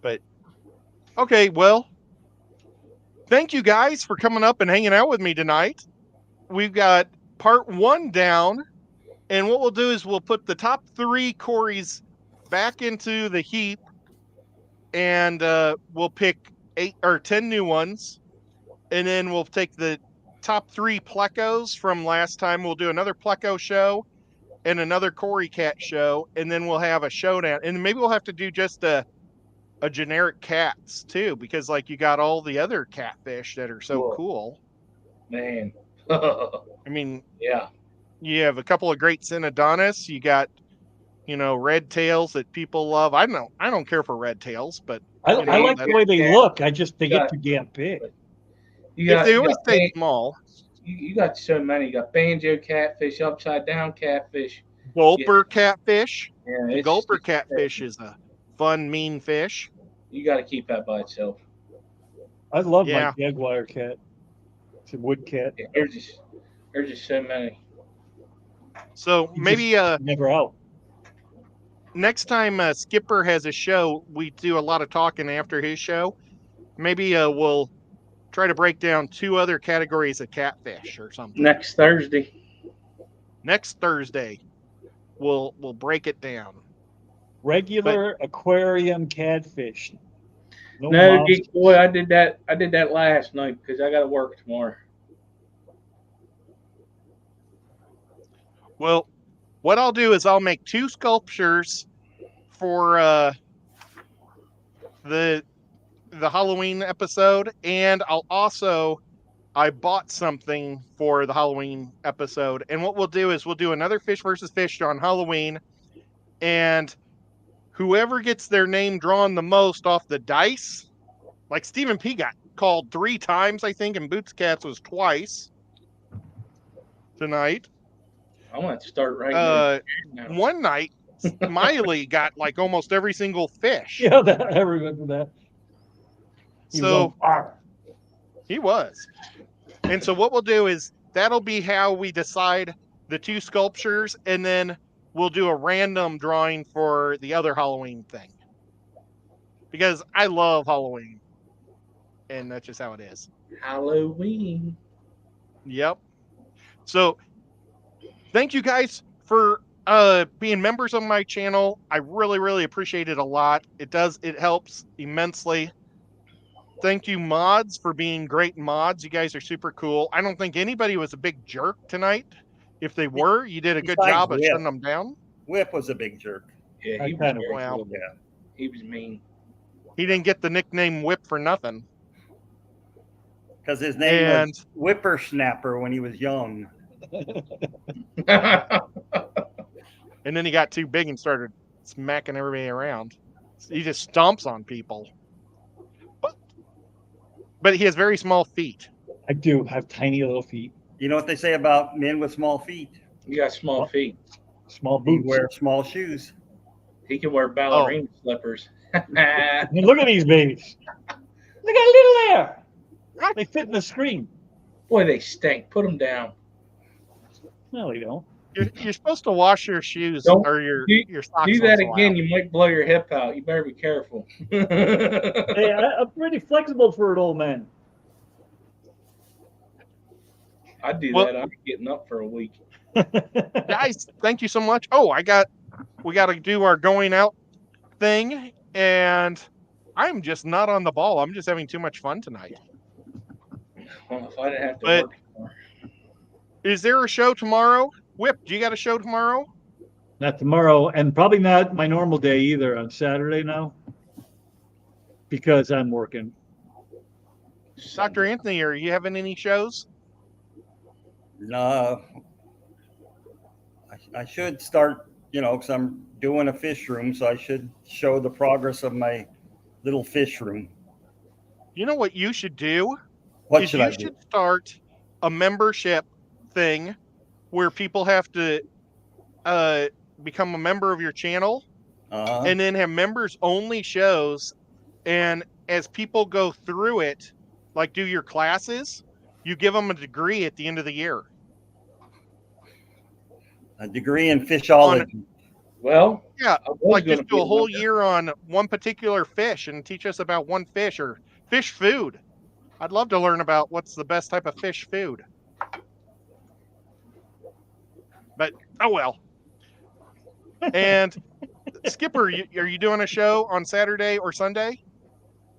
But okay, well, thank you guys for coming up and hanging out with me tonight. We've got part 1 down, and what we'll do is we'll put the top 3 corys back into the heap, and we'll pick 8 or 10 new ones. And then we'll take the top 3 plecos from last time. We'll do another pleco show and another cory cat show, and then we'll have a showdown. And maybe we'll have to do just a a generic cats too, because like you got all the other catfish that are so Cool. cool. Man. I mean, Yeah. you have a couple of great Synodontis. You got, red tails that people love. I don't care for red tails, but I like the way they Yeah. look. They get Yeah. too damn big. if they always stay small, you got so many. You got banjo catfish, upside down catfish. gulper catfish. Yeah, The gulper catfish is a fun, mean fish. You got to keep that by itself. I love Yeah. my jaguar cat. It's a wood cat. Yeah, there's just so many. So He's maybe just never out. next time Skipper has a show, we do a lot of talking after his show. Maybe we'll try to break down 2 other categories of catfish or something. Next Thursday. Next Thursday, we'll break it down. Regular aquarium catfish. No, monsters. Geek Boy, I did that last night because I got to work tomorrow. Well, what I'll do is I'll make 2 sculptures for the Halloween episode, and I bought something for the Halloween episode. And what we'll do is we'll do another fish versus fish on Halloween, and whoever gets their name drawn the most off the dice, like Stephen P got called 3 times, I think, and Boots Cats was twice tonight. I want to start right now. One night, Smiley got like almost every single fish. Yeah, I remember that. He was. And so what we'll do is that'll be how we decide the 2 sculptures, and then we'll do a random drawing for the other Halloween thing. Because I love Halloween. And that's just how it is. Halloween. Yep. So thank you guys for being members of my channel. I really, really appreciate it a lot. It helps immensely. Thank you, mods, for being great mods. You guys are super cool. I don't think anybody was a big jerk tonight. If they were, you did a good job of shutting them down. Whip was a big jerk. Yeah, he kind was of Yeah. He was mean. He didn't get the nickname Whip for nothing. Because his name was Whippersnapper when he was young. And then he got too big and started smacking everybody around. He just stomps on people. But he has very small feet. I do have tiny little feet. You know what they say about men with small feet? You got small feet. Small He boots. wear small shoes. He can wear ballerina slippers. I mean, look at these babies. They got a little there. They fit in the screen. Boy, they stink. Put them down. No, they don't. You're supposed to wash your shoes or your socks. Do that again, you might blow your hip out. You better be careful. Hey, I'm pretty flexible for an old man. I'd do that. I'm getting up for a week. Guys, thank you so much. Oh, we got to do our going out thing, and I'm just not on the ball. I'm just having too much fun tonight. Well, if I didn't have to work tomorrow. Is there a show tomorrow? Whip, do you got a show tomorrow? Not tomorrow, and probably not my normal day either on Saturday now, because I'm working. Dr. Anthony, are you having any shows? No. I should start, because I'm doing a fish room, so I should show the progress of my little fish room. You know what you should do? What should I do? You should start a membership thing where people have to become a member of your channel, and then have members only shows. And as people go through it, like do your classes, you give them a degree at the end of the year. A degree in fishology. Well, yeah, like just do a whole year on one particular fish and teach us about one fish or fish food. I'd love to learn about what's the best type of fish food. But, oh well. And Skipper, are you doing a show on Saturday or Sunday?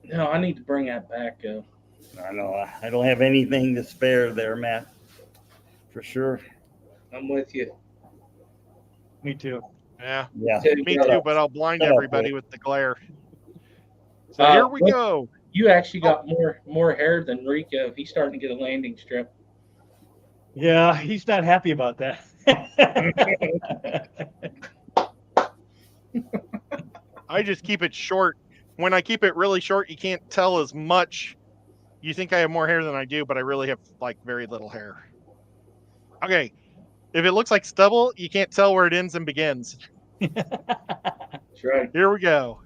No, I need to bring that back. I know. I don't have anything to spare there, Matt. For sure. I'm with you. Me too. Yeah. Yeah. Me too, but I'll blind everybody with the glare. So here we go. You actually got more hair than Rico. He's starting to get a landing strip. Yeah, he's not happy about that. I just keep it short. When I keep it really short, you can't tell as much. You think I have more hair than I do, but I really have like very little hair. Okay. If it looks like stubble, you can't tell where it ends and begins. That's right. Here we go.